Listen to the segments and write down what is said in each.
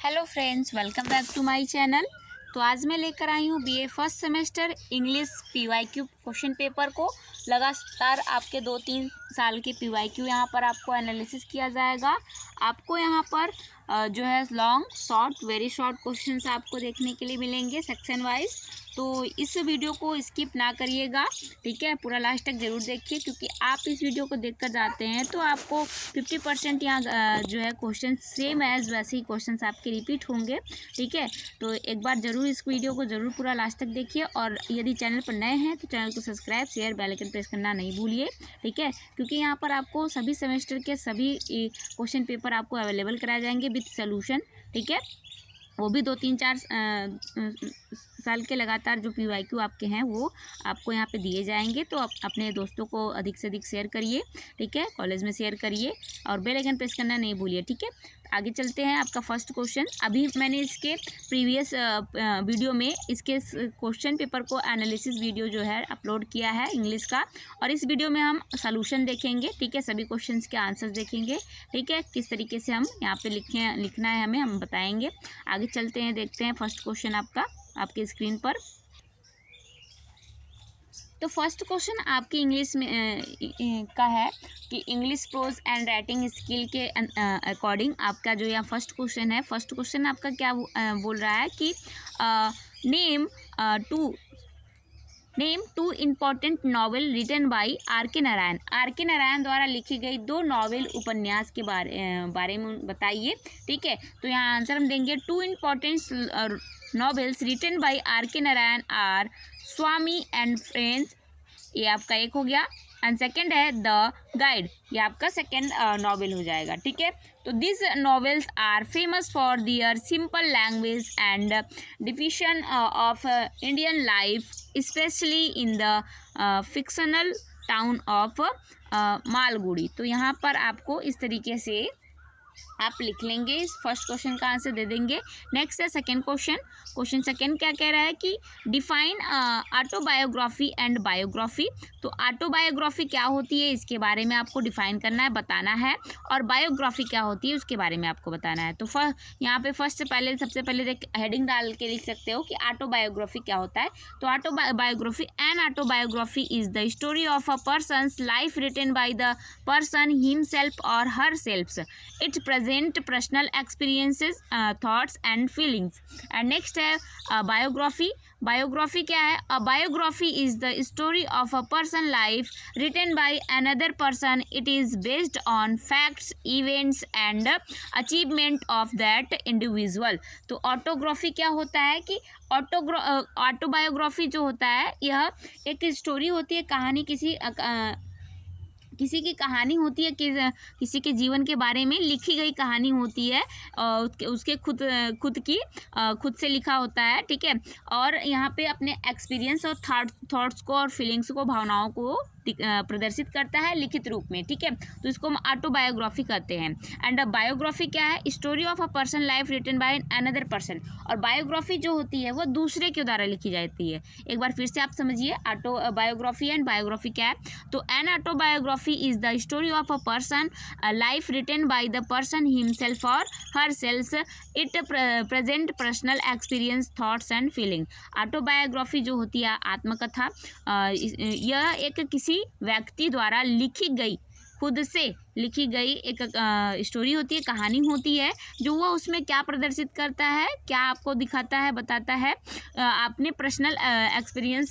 Hello friends, welcome back to my channel. तो आज मैं लेकर आई हूँ BA first semester English PYQ question paper को। लगातार आपके 2-3 साल के पीवाईक्यू यहाँ पर आपको एनालिसिस किया जाएगा। आपको यहाँ पर जो है long short very short questions आपको देखने के लिए मिलेंगे सेक्शन वाइज। तो इस वीडियो को स्किप ना करिएगा, ठीक है, पूरा लास्ट तक ज़रूर देखिए, क्योंकि आप इस वीडियो को देखकर जाते हैं तो आपको 50% यहाँ जो है क्वेश्चन सेम एज वैसे ही क्वेश्चन आपके रिपीट होंगे, ठीक है। तो एक बार ज़रूर इस वीडियो को ज़रूर पूरा लास्ट तक देखिए, और यदि चैनल पर नए हैं तो चैनल को subscribe share bell icon press करना नहीं भूलिए, ठीक है, क्योंकि यहाँ पर आपको सभी सेमेस्टर के सभी क्वेश्चन पेपर आपको अवेलेबल कराए जाएंगे विद सोल्यूशन, ठीक है। वो भी 2-3-4 साल के लगातार जो पीवाईक्यू आपके हैं वो आपको यहाँ पे दिए जाएंगे। तो आप अपने दोस्तों को अधिक से अधिक शेयर करिए, ठीक है, कॉलेज में शेयर करिए और बेल आइकन प्रेस करना नहीं भूलिए, ठीक है। आगे चलते हैं। आपका फर्स्ट क्वेश्चन, अभी मैंने इसके प्रीवियस वीडियो में इसके क्वेश्चन पेपर को एनालिसिस वीडियो जो है अपलोड किया है इंग्लिश का, और इस वीडियो में हम सोल्यूशन देखेंगे, ठीक है, सभी क्वेश्चंस के आंसर्स देखेंगे, ठीक है, किस तरीके से हम यहाँ पे लिखना है हमें हम बताएंगे। आगे चलते हैं, देखते हैं फर्स्ट क्वेश्चन आपका आपके स्क्रीन पर। तो फर्स्ट क्वेश्चन आपकी इंग्लिश में का है कि English prose and writing skill के अकॉर्डिंग आपका जो यहाँ फर्स्ट क्वेश्चन है, फर्स्ट क्वेश्चन आपका क्या बोल रहा है कि name two important novel written by R K Narayan. Are K Narayan द्वारा लिखी गई 2 नॉवेल उपन्यास के बारे में बताइए, ठीक है। तो यहाँ आंसर हम देंगे 2 important novels written by R K Narayan R Swami and friends, ये आपका एक हो गया, एंड सेकेंड है द गाइड, ये आपका सेकेंड नॉवेल हो जाएगा, ठीक है। तो this novels are famous for their simple language and depiction of Indian life, specially in the fictional town of Malgudi. तो यहाँ पर आपको इस तरीके से आप लिख लेंगे, इस फर्स्ट क्वेश्चन का आंसर दे देंगे। नेक्स्ट है सेकंड क्वेश्चन। क्वेश्चन सेकंड क्या कह रहा है कि डिफाइन ऑटोबायोग्राफी एंड बायोग्राफी। तो ऑटोबायोग्राफी क्या होती है इसके बारे में आपको डिफाइन करना है, बताना है, और बायोग्राफी क्या होती है उसके बारे में आपको बताना है। तो यहाँ पे सबसे पहले हेडिंग डाल के लिख सकते हो कि ऑटोबायोग्राफी क्या होता है। तो autobiography and autobiography is the story of a person's life written by the person himself और herself. It present personal experiences, thoughts and feelings. And next है biography. Biography क्या है? A biography is the story of a person life written by another person. It is based on facts, events and achievement of that individual. तो autography क्या होता है कि autobiography जो होता है यह एक स्टोरी होती है, कहानी, किसी की कहानी होती है, किसी के जीवन के बारे में लिखी गई कहानी होती है, उसके खुद से लिखा होता है, ठीक है। और यहाँ पे अपने एक्सपीरियंस और थॉट्स को और फीलिंग्स को, भावनाओं को प्रदर्शित करता है लिखित रूप में, ठीक है। तो इसको हम ऑटोबायोग्राफी कहते हैं। एंड बायोग्राफी क्या है? Story of a person life written by another person. और बायोग्राफी जो होती है वो दूसरे के द्वारा लिखी जाती है। एक बार फिर से आप समझिए, ऑटोबायोग्राफी एंड बायोग्राफी क्या है। तो an autobiography is the story of a person life written by the person himself और herself. It present personal experience, thoughts and feeling. Autobiography जो होती है आत्मकथा, यह एक किसी व्यक्ति द्वारा लिखी गई, खुद से लिखी गई एक स्टोरी होती है, कहानी होती है, जो वो उसमें क्या प्रदर्शित करता है, क्या आपको दिखाता है, बताता है, अपने पर्सनल एक्सपीरियंस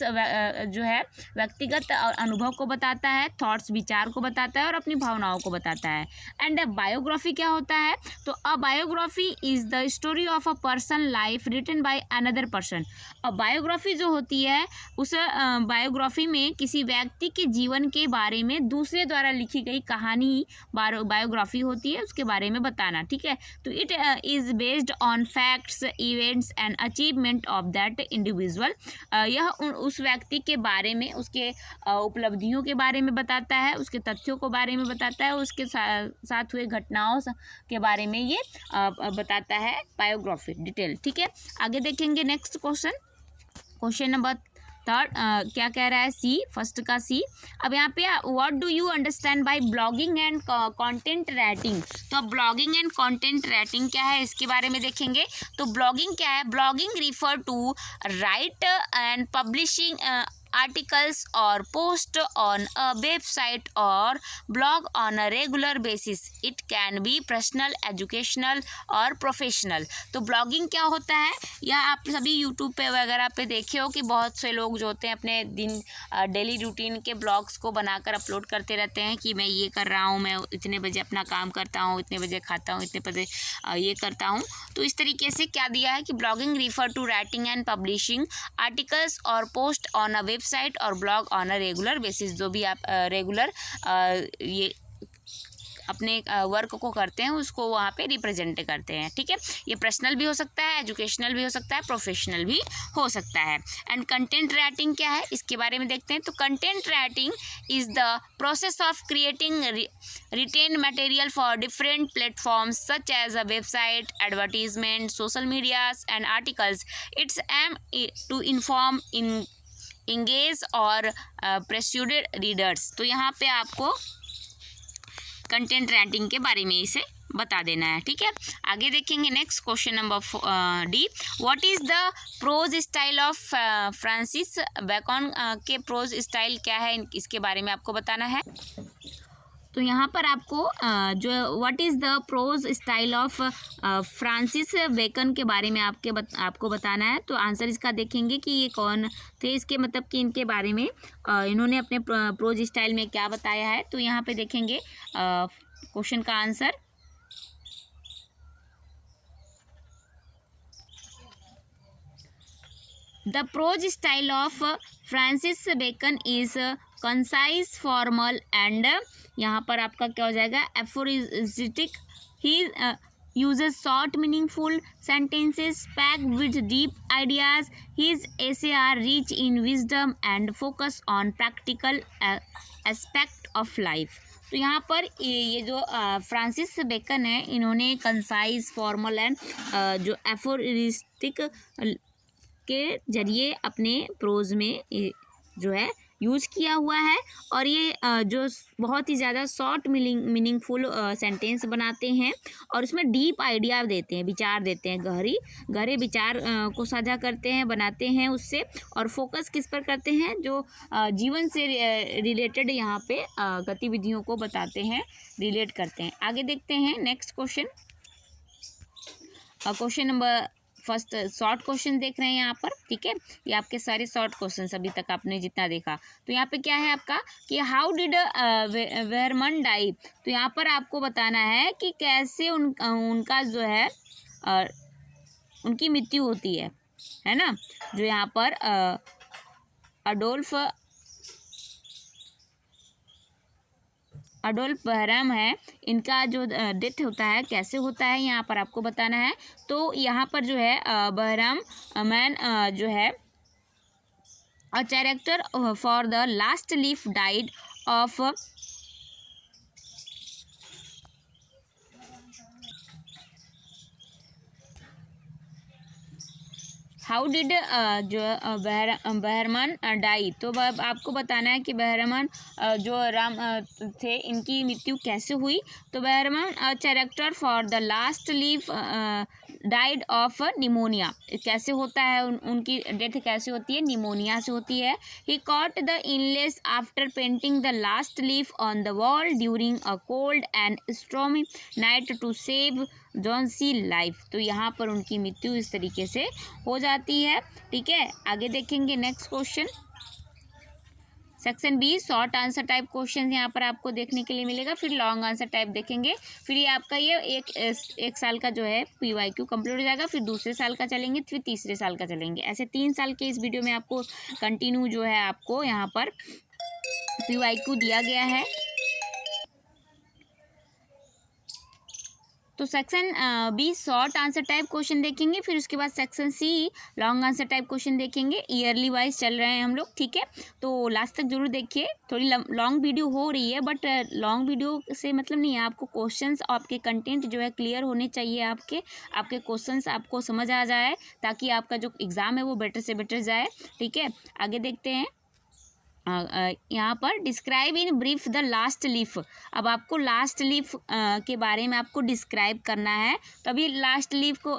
जो है व्यक्तिगत अनुभव को बताता है, थॉट्स विचार को बताता है और अपनी भावनाओं को बताता है। एंड बायोग्राफी क्या होता है? तो a biography is the story of a person life written by another person. और बायोग्राफी जो होती है उस बायोग्राफी में किसी व्यक्ति के जीवन के बारे में दूसरे द्वारा लिखी गई कहानी बायोग्राफी होती है, उसके बारे में बताना, ठीक है। तो it is based on facts, events and achievement of that individual. यह उस व्यक्ति के बारे में, उसके उपलब्धियों के बारे में बताता है, उसके तथ्यों के बारे में बताता है, उसके साथ हुए घटनाओं के बारे में ये बताता है बायोग्राफी डिटेल, ठीक है। आगे देखेंगे next question, question number third क्या कह रहा है, सी, फर्स्ट का सी। अब यहाँ पे what do you understand bye blogging and content writing. तो अब ब्लॉगिंग एंड कंटेंट राइटिंग क्या है इसके बारे में देखेंगे। तो ब्लॉगिंग क्या है, blogging refer to write and publishing articles or post on a website or blog on a regular basis. It can be personal, educational और प्रोफेशनल। तो ब्लॉगिंग क्या होता है, या आप सभी यूट्यूब पे वगैरह पे देखे हो कि बहुत से लोग जो होते हैं अपने दिन डेली रूटीन के ब्लॉग्स को बनाकर अपलोड करते रहते हैं कि मैं ये कर रहा हूँ, मैं इतने बजे अपना काम करता हूँ, इतने बजे खाता हूँ, इतने बजे ये करता हूँ। तो इस तरीके से क्या दिया है कि blogging refer to writing and publishing articles और पोस्ट ऑन अ वेबसाइट और blog on a regular basis. जो भी आप रेगुलर ये अपने वर्क को करते हैं उसको वहाँ पे रिप्रेजेंट करते हैं, ठीक है। ये पर्सनल भी हो सकता है, एजुकेशनल भी हो सकता है, प्रोफेशनल भी हो सकता है। एंड कंटेंट राइटिंग क्या है इसके बारे में देखते हैं। तो content writing is the process of creating written material for different platforms such as a website, advertisement, social medias and articles. It's aim to inform engage और प्रेस्यूडेड रीडर्स। तो यहाँ पे आपको कंटेंट राइटिंग के बारे में इसे बता देना है, ठीक है। आगे देखेंगे next question number D, what is the prose style of Francis Bacon के प्रोज स्टाइल क्या है इसके बारे में आपको बताना है। तो यहाँ पर आपको जो what is the prose style of Francis Bacon के बारे में आपको बताना है। तो आंसर इसका देखेंगे कि ये कौन थे, इसके मतलब कि इनके बारे में इन्होंने अपने प्रोज स्टाइल में क्या बताया है। तो यहाँ पे देखेंगे क्वेश्चन का answer. The prose style of Francis Bacon is concise, formal and, यहाँ पर आपका क्या हो जाएगा, aphoristic. He uses short meaningful sentences packed with deep ideas. His essays are rich in wisdom and focus on practical aspect of life. तो यहाँ पर ये जो फ्रांसिस बेकन है इन्होंने कंसाइज, फॉर्मल एंड जो एफोरिस्टिक के जरिए अपने प्रोज में जो है यूज़ किया हुआ है। और ये जो बहुत ही ज़्यादा शॉर्ट मीनिंगफुल सेंटेंस बनाते हैं और उसमें डीप आइडिया देते हैं, विचार देते हैं, गहरे विचार को साझा करते हैं, बनाते हैं उससे। और फोकस किस पर करते हैं, जो जीवन से रिलेटेड यहाँ पे गतिविधियों को बताते हैं, रिलेट करते हैं। आगे देखते हैं next question. Question number first short question देख रहे हैं यहाँ पर, ठीक है। ये आपके सारे शॉर्ट क्वेश्चन अभी तक आपने जितना देखा। तो यहाँ पे क्या है आपका कि हाउ डिड वेहरमन डाई। तो यहाँ पर आपको बताना है कि कैसे उनका जो है उनकी मृत्यु होती है ना। जो यहाँ पर अडोल्फ बहरम है, इनका जो डेथ होता है कैसे होता है यहाँ पर आपको बताना है। तो यहाँ पर जो है बहरम मैन जो है a character for the last leaf died of how did जो बहरमन डाई। तो आपको बताना है कि बहरमन जो राम थे इनकी मृत्यु कैसे हुई। तो Behrman character for the last leaf died of pneumonia. कैसे होता है उनकी डेथ कैसे होती है, निमोनिया से होती है। He caught the illness after painting the last leaf on the wall during a cold and stormy night to save Johnsy life. तो यहाँ पर उनकी मृत्यु इस तरीके से हो जाती है, ठीक है। आगे देखेंगे next question. Section B short answer type question यहाँ पर आपको देखने के लिए मिलेगा, फिर लॉन्ग आंसर टाइप देखेंगे, फिर ये आपका ये एक साल का जो है PYQ कंप्लीट हो जाएगा, फिर दूसरे साल का चलेंगे, फिर तीसरे साल का चलेंगे। ऐसे 3 साल के इस वीडियो में आपको कंटिन्यू जो है आपको यहाँ पर PYQ दिया गया है। तो section B short answer type question देखेंगे, फिर उसके बाद section C long answer type question देखेंगे। ईयरली वाइज चल रहे हैं हम लोग, ठीक है। तो लास्ट तक जरूर देखिए। थोड़ी लॉन्ग वीडियो हो रही है, बट लॉन्ग वीडियो से मतलब नहीं है, आपको क्वेश्चंस, आपके कंटेंट जो है क्लियर होने चाहिए। आपके क्वेश्चंस आपको समझ आ जाए, ताकि आपका जो एग्ज़ाम है वो बेटर से बेटर जाए, ठीक है। आगे देखते हैं। यहाँ पर describe in brief the last leaf. अब आपको लास्ट लीफ के बारे में आपको डिस्क्राइब करना है। तो अभी लास्ट लीफ को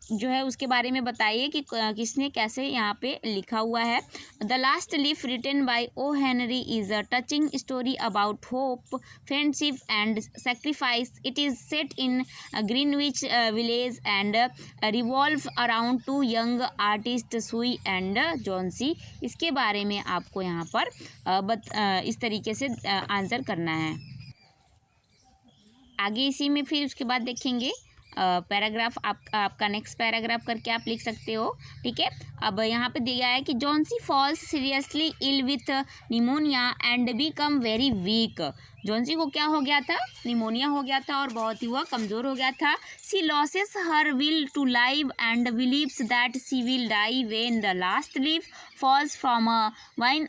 जो है उसके बारे में बताइए कि किसने कैसे यहाँ पे लिखा हुआ है। The last leaf written by O Henry is a touching story about hope, friendship and sacrifice. It is set in Greenwich village and revolve around two young artist Sue and Johnsy. इसके बारे में आपको यहाँ पर इस तरीके से answer करना है। आगे इसी में फिर उसके बाद देखेंगे पैराग्राफ। आपका नेक्स्ट पैराग्राफ करके आप लिख सकते हो, ठीक है। अब यहाँ पे दिया है कि Johnsy falls seriously ill with pneumonia and become very weak. Johnsy को क्या हो गया था? निमोनिया हो गया था और बहुत ही वह कमज़ोर हो गया था। She loses her will to live and believes that she will die when the last leaf falls from a vine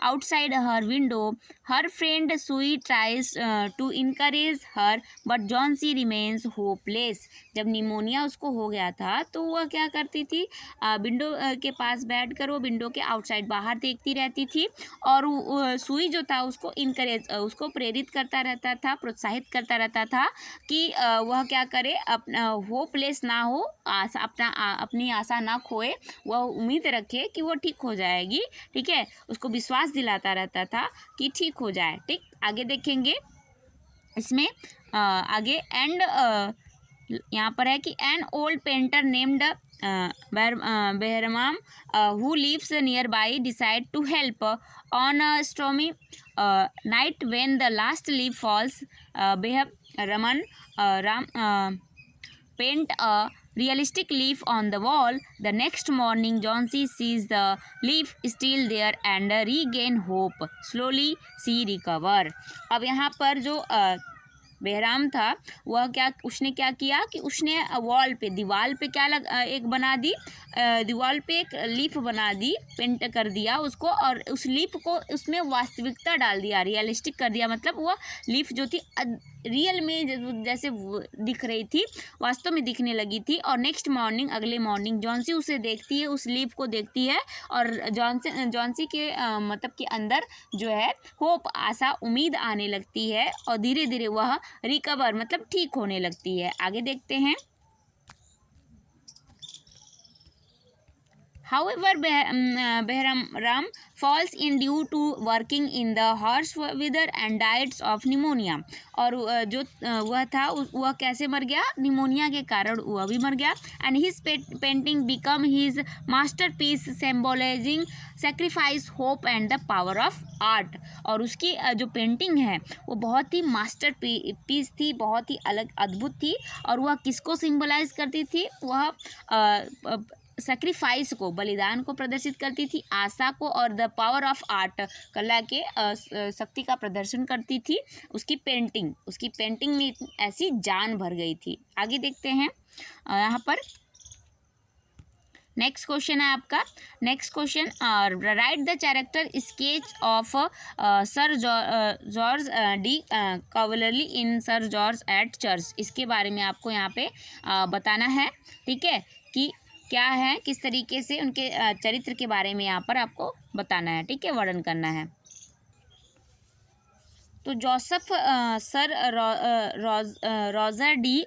outside her window. Her friend Sui tries to encourage her, but Johnsy remains hopeless. जब pneumonia उसको हो गया था तो वह क्या करती थी? विंडो के पास बैठकर वो विंडो के आउटसाइड बाहर देखती रहती थी, और सुई जो था उसको प्रेरित करता रहता था, प्रोत्साहित करता रहता था कि वह क्या करे, अपना होपलेस ना हो, अपनी आशा ना खोए, वह उम्मीद रखे कि वो ठीक हो जाएगी, ठीक है। उसको विश्वास दिलाता रहता था कि ठीक हो जाए, ठीक। आगे देखेंगे इसमें आगे एंड यहाँ पर है कि an old painter named Behrman who lives nearby decide to help on a stormy night when the last leaf falls. Behram paint a realistic leaf on the wall. The next morning Johnsy sees the leaf still there and regain hope. Slowly she recover. अब यहाँ पर जो बेहराम था वह उसने क्या किया कि उसने दीवार पे क्या एक बना दी, दीवार पे एक लीफ बना दी, पेंट कर दिया उसको, और उस लीफ को उसमें वास्तविकता डाल दिया, रियलिस्टिक कर दिया। मतलब वह लीफ जो थी रियल में जैसे दिख रही थी, वास्तव में दिखने लगी थी। और नेक्स्ट मॉर्निंग, अगले मॉर्निंग जॉन्सी उसे देखती है, उस लीफ को देखती है, और जॉन्सी के मतलब के अंदर जो है होप, आशा, उम्मीद आने लगती है, और धीरे धीरे वह रिकवर मतलब ठीक होने लगती है। आगे देखते हैं। However, Behram falls in due to working in the harsh weather and dies of pneumonia. और जो वह था वह कैसे मर गया? निमोनिया के कारण वह भी मर गया। And his painting become his masterpiece symbolizing sacrifice, hope and the power of art. और उसकी जो पेंटिंग है वो बहुत ही मास्टर पीस थी, बहुत ही अलग अद्भुत थी, और वह किसको सिंबलाइज करती थी? वह सेक्रीफाइस को, बलिदान को प्रदर्शित करती थी, आशा को, और द पावर ऑफ आर्ट, कला के शक्ति का प्रदर्शन करती थी। उसकी पेंटिंग में ऐसी जान भर गई थी। आगे देखते हैं यहाँ पर नेक्स्ट क्वेश्चन है आपका। Next question, write the character sketch of sir George de Coverley in sir George at church. इसके बारे में आपको यहाँ पे बताना है, ठीक है, कि क्या है, किस तरीके से उनके चरित्र के बारे में यहाँ पर आपको बताना है, ठीक है, वर्णन करना है। तो Joseph sir Roger de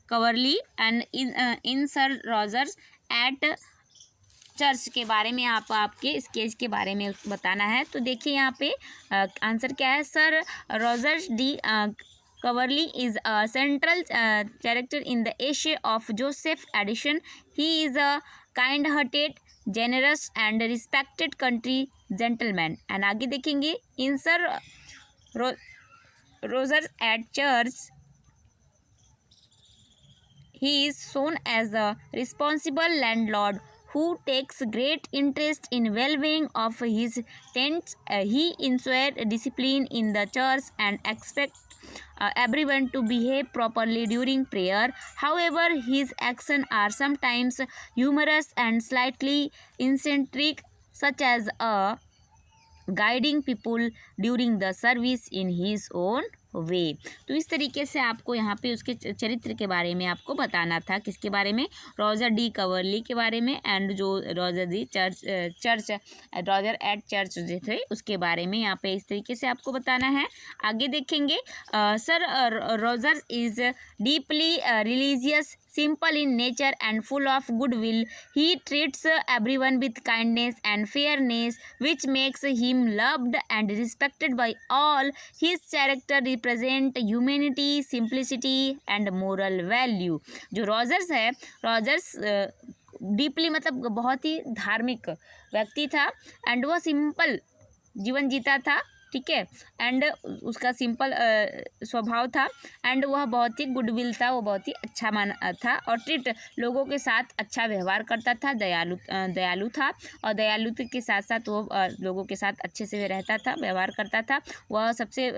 Coverley and in sir Roger's at church के बारे में आपके स्केच के बारे में बताना है। तो देखिए यहाँ पे आंसर क्या है। Sir Rogers D Coverly is a central character in the essay of Joseph Addison. He is a kind-hearted, generous and respected country gentleman. And आगे देखेंगे, in Sir Rogers at Church, he is shown as a responsible landlord who takes great interest in well-being of his tenants. He ensured discipline in the church and expects everyone to behave properly during prayer. However, his actions are sometimes humorous and slightly eccentric, such as guiding people during the service in his own way. तो इस तरीके से आपको यहाँ पे उसके चरित्र के बारे में आपको बताना था। किसके बारे में? रॉजर डी कवर्ली के बारे में, एंड जो रॉजर एट चर्च जो थे उसके बारे में यहाँ पे इस तरीके से आपको बताना है। आगे देखेंगे, sir Roger is deeply religious, simple in nature and full of goodwill. He treats everyone with kindness and fairness, which makes him loved and respected by all. His character represent humanity, simplicity and moral value. जो Rogers है, Rogers deeply मतलब बहुत ही धार्मिक व्यक्ति था, and वह simple जीवन जीता था, ठीक है, एंड उसका सिंपल स्वभाव था, एंड वह बहुत ही गुडविल था, वो बहुत ही अच्छा मान था, और ट्रीट लोगों के साथ अच्छा व्यवहार करता था, दयालु था, और दयालुता के साथ साथ वो लोगों के साथ अच्छे से रहता था, व्यवहार करता था, वह सबसे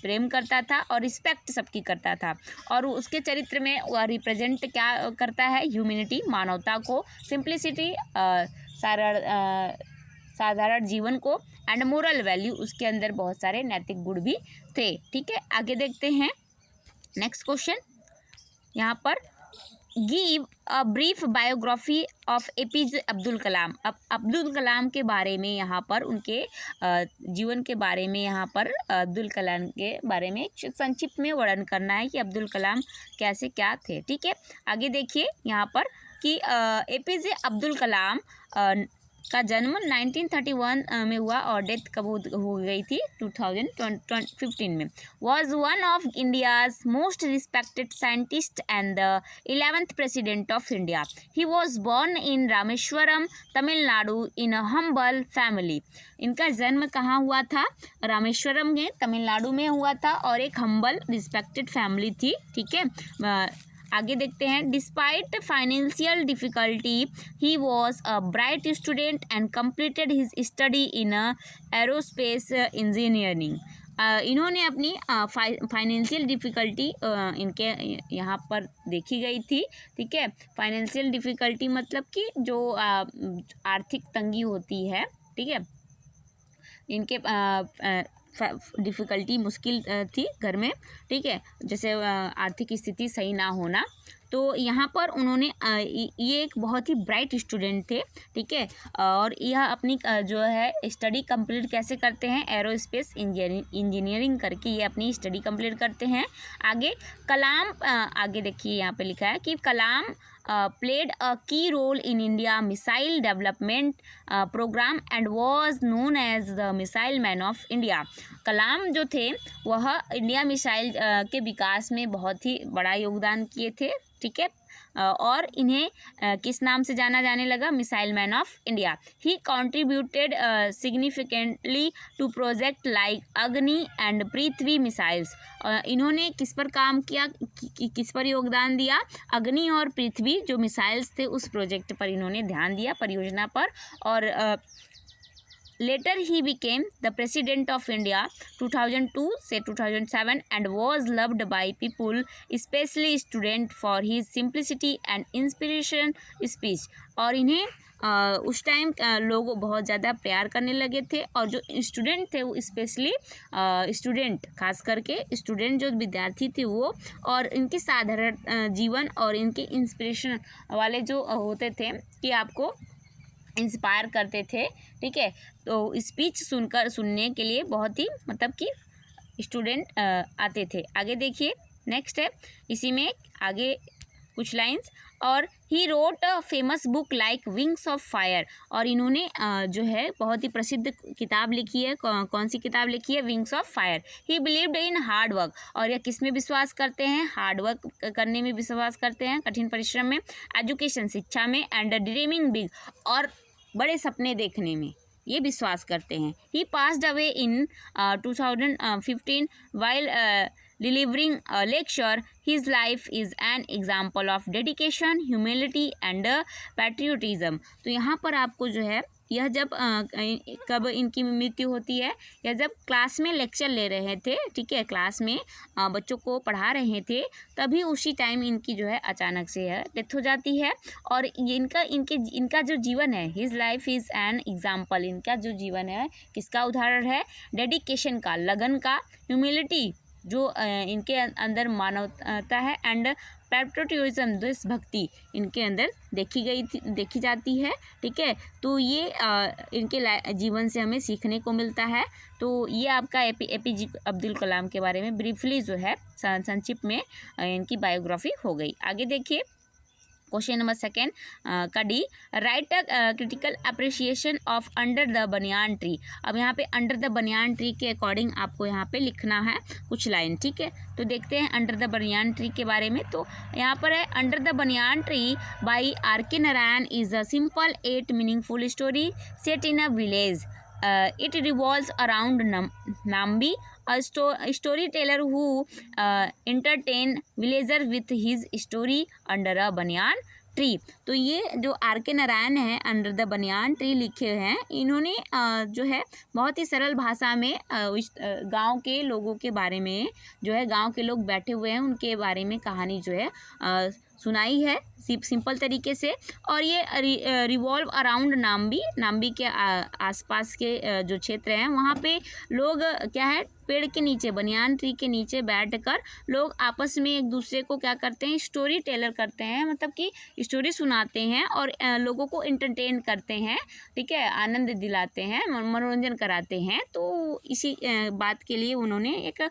प्रेम करता था और रिस्पेक्ट सबकी करता था। और उसके चरित्र में वह रिप्रेजेंट क्या करता है? ह्यूमैनिटी, मानवता को, सिंप्लिसिटी, साधारण जीवन को, एंड मोरल वैल्यू, उसके अंदर बहुत सारे नैतिक गुण भी थे, ठीक है। आगे देखते हैं नेक्स्ट क्वेश्चन। यहाँ पर give a brief biography of APJ Abdul Kalam. अब अब्दुल कलाम के बारे में यहाँ पर, उनके जीवन के बारे में यहाँ पर अब्दुल कलाम के बारे में संक्षिप्त में वर्णन करना है कि अब्दुल कलाम कैसे क्या थे, ठीक है। आगे देखिए यहाँ पर कि एपीजे अब्दुल कलाम का जन्म 1931 में हुआ और डेथ कब हो गई थी? 2015 में। Was one of India's most respected scientist and the 11th president of India. He was born in Rameswaram, Tamil Nadu, in a humble family. इनका जन्म कहाँ हुआ था? रामेश्वरम में, तमिलनाडु में हुआ था, और एक हम्बल रिस्पेक्टेड फैमिली थी, ठीक है। आगे देखते हैं, despite financial difficulty he was a bright student and completed his study in aerospace engineering. इन्होंने अपनी फाइनेंशियल डिफ़िकल्टी इनके यहाँ पर देखी गई थी, ठीक है। फाइनेंशियल डिफ़िकल्टी मतलब कि जो आर्थिक तंगी होती है, ठीक है, इनके डिफ़िकल्टी मुश्किल थी घर में, ठीक है, जैसे आर्थिक स्थिति सही ना होना। तो यहाँ पर उन्होंने ये एक बहुत ही ब्राइट स्टूडेंट थे, ठीक है, और यह अपनी जो है स्टडी कंप्लीट कैसे करते हैं? एरोस्पेस इंजीनियरिंग करके ये अपनी स्टडी कंप्लीट करते हैं। आगे कलाम, आगे देखिए यहाँ पे लिखा है कि कलाम played a key role in India missile development program and was known as the missile man of India। कलाम जो थे वह इंडिया मिसाइल के विकास में बहुत ही बड़ा योगदान किए थे, ठीक है, और इन्हें किस नाम से जाना जाने लगा? Missile man of India. He contributed significantly to project like Agni and Prithvi missiles. इन्होंने किस पर काम किया, किस पर योगदान दिया? अग्नि और पृथ्वी जो मिसाइल्स थे उस प्रोजेक्ट पर इन्होंने ध्यान दिया, परियोजना पर। और Later he became the President of India 2002 से 2007 and was loved by people, especially students, for his simplicity and inspiration speech। और इन्हें उस टाइम लोग बहुत ज़्यादा प्यार करने लगे थे, और जो स्टूडेंट थे वो स्पेशली स्टूडेंट, खास करके स्टूडेंट जो विद्यार्थी थे वो, और इनके साधारण जीवन और इनके इंस्पिरेशन वाले जो होते थे कि आपको इंस्पायर करते थे, ठीक है। तो स्पीच सुनने के लिए बहुत ही मतलब कि स्टूडेंट आते थे। आगे देखिए नेक्स्ट है, इसी में आगे कुछ लाइंस, और he wrote a famous book like Winx of fire. और इन्होंने जो है बहुत ही प्रसिद्ध किताब लिखी है। कौन सी किताब लिखी है? Wings of fire. He believed in hard work. और यह किस में विश्वास करते हैं? हार्ड वर्क करने में विश्वास करते हैं, कठिन परिश्रम में, एजुकेशन शिक्षा में, एंड ड्रीमिंग बिग और बड़े सपने देखने में ये विश्वास करते हैं। He passed away in 2015 while delivering a lecture. His life is an example of dedication, humility and patriotism. तो यहाँ पर आपको जो है यह जब कब इनकी मृत्यु होती है, या जब क्लास में लेक्चर ले रहे थे, ठीक है, क्लास में बच्चों को पढ़ा रहे थे, तभी उसी टाइम इनकी जो है अचानक से यह डेथ हो जाती है। और इनका जो जीवन है, his life is an example, इनका जो जीवन है किसका उदाहरण है? डेडिकेशन का, लगन का, ह्यूमिलिटी जो इनके अंदर मानवता है, एंड पैट्रियोटिज्म देशभक्ति इनके अंदर देखी जाती है, ठीक है। तो ये इनके जीवन से हमें सीखने को मिलता है। तो ये आपका एपीजे अब्दुल कलाम के बारे में ब्रीफली जो है संक्षिप्त में इनकी बायोग्राफी हो गई। आगे देखिए क्वेश्चन नंबर 2 का D, right a critical appreciation of under the banyan tree. अब यहाँ पे अंडर द बनियान ट्री के अकॉर्डिंग आपको यहाँ पे लिखना है कुछ लाइन, ठीक है। तो देखते हैं अंडर द बनियान ट्री के बारे में। तो यहाँ पर है, under the banyan tree by R K. Narayan is a simple 8 meaningful story set in a village. It revolves around Nambi, a storyteller who entertain villagers with his story under a banyan tree. तो ये जो R K. Narayan हैं under the banyan tree लिखे हैं, इन्होंने जो है बहुत ही सरल भाषा में गांव के लोगों के बारे में, जो है गांव के लोग बैठे हुए हैं उनके बारे में कहानी जो है सुनाई है सिंपल तरीके से। और ये रिवॉल्व अराउंड नाम्बी के आसपास के जो क्षेत्र हैं वहाँ पे लोग क्या है, पेड़ के नीचे, बनियान ट्री के नीचे बैठकर लोग आपस में एक दूसरे को क्या करते हैं, स्टोरी टेलर करते हैं, मतलब कि स्टोरी सुनाते हैं और लोगों को एंटरटेन करते हैं, ठीक है, आनंद दिलाते हैं, मनोरंजन कराते हैं। तो इसी बात के लिए उन्होंने एक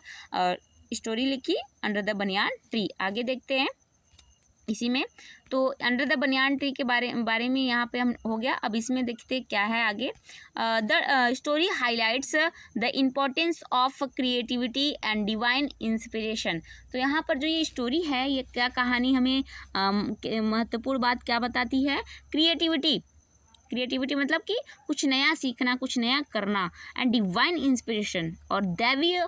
स्टोरी लिखी अंडर द बनियान ट्री। आगे देखते हैं इसी में। तो अंडर द बनियान ट्री के बारे में यहाँ पे हम हो गया। अब इसमें देखते क्या है आगे। The story highlights the importance of creativity and divine inspiration. तो यहाँ पर जो ये स्टोरी है, ये क्या कहानी हमें महत्वपूर्ण बात क्या बताती है? क्रिएटिविटी मतलब कि कुछ नया सीखना, कुछ नया करना, एंड डिवाइन इंस्पिरेशन, और दैवीय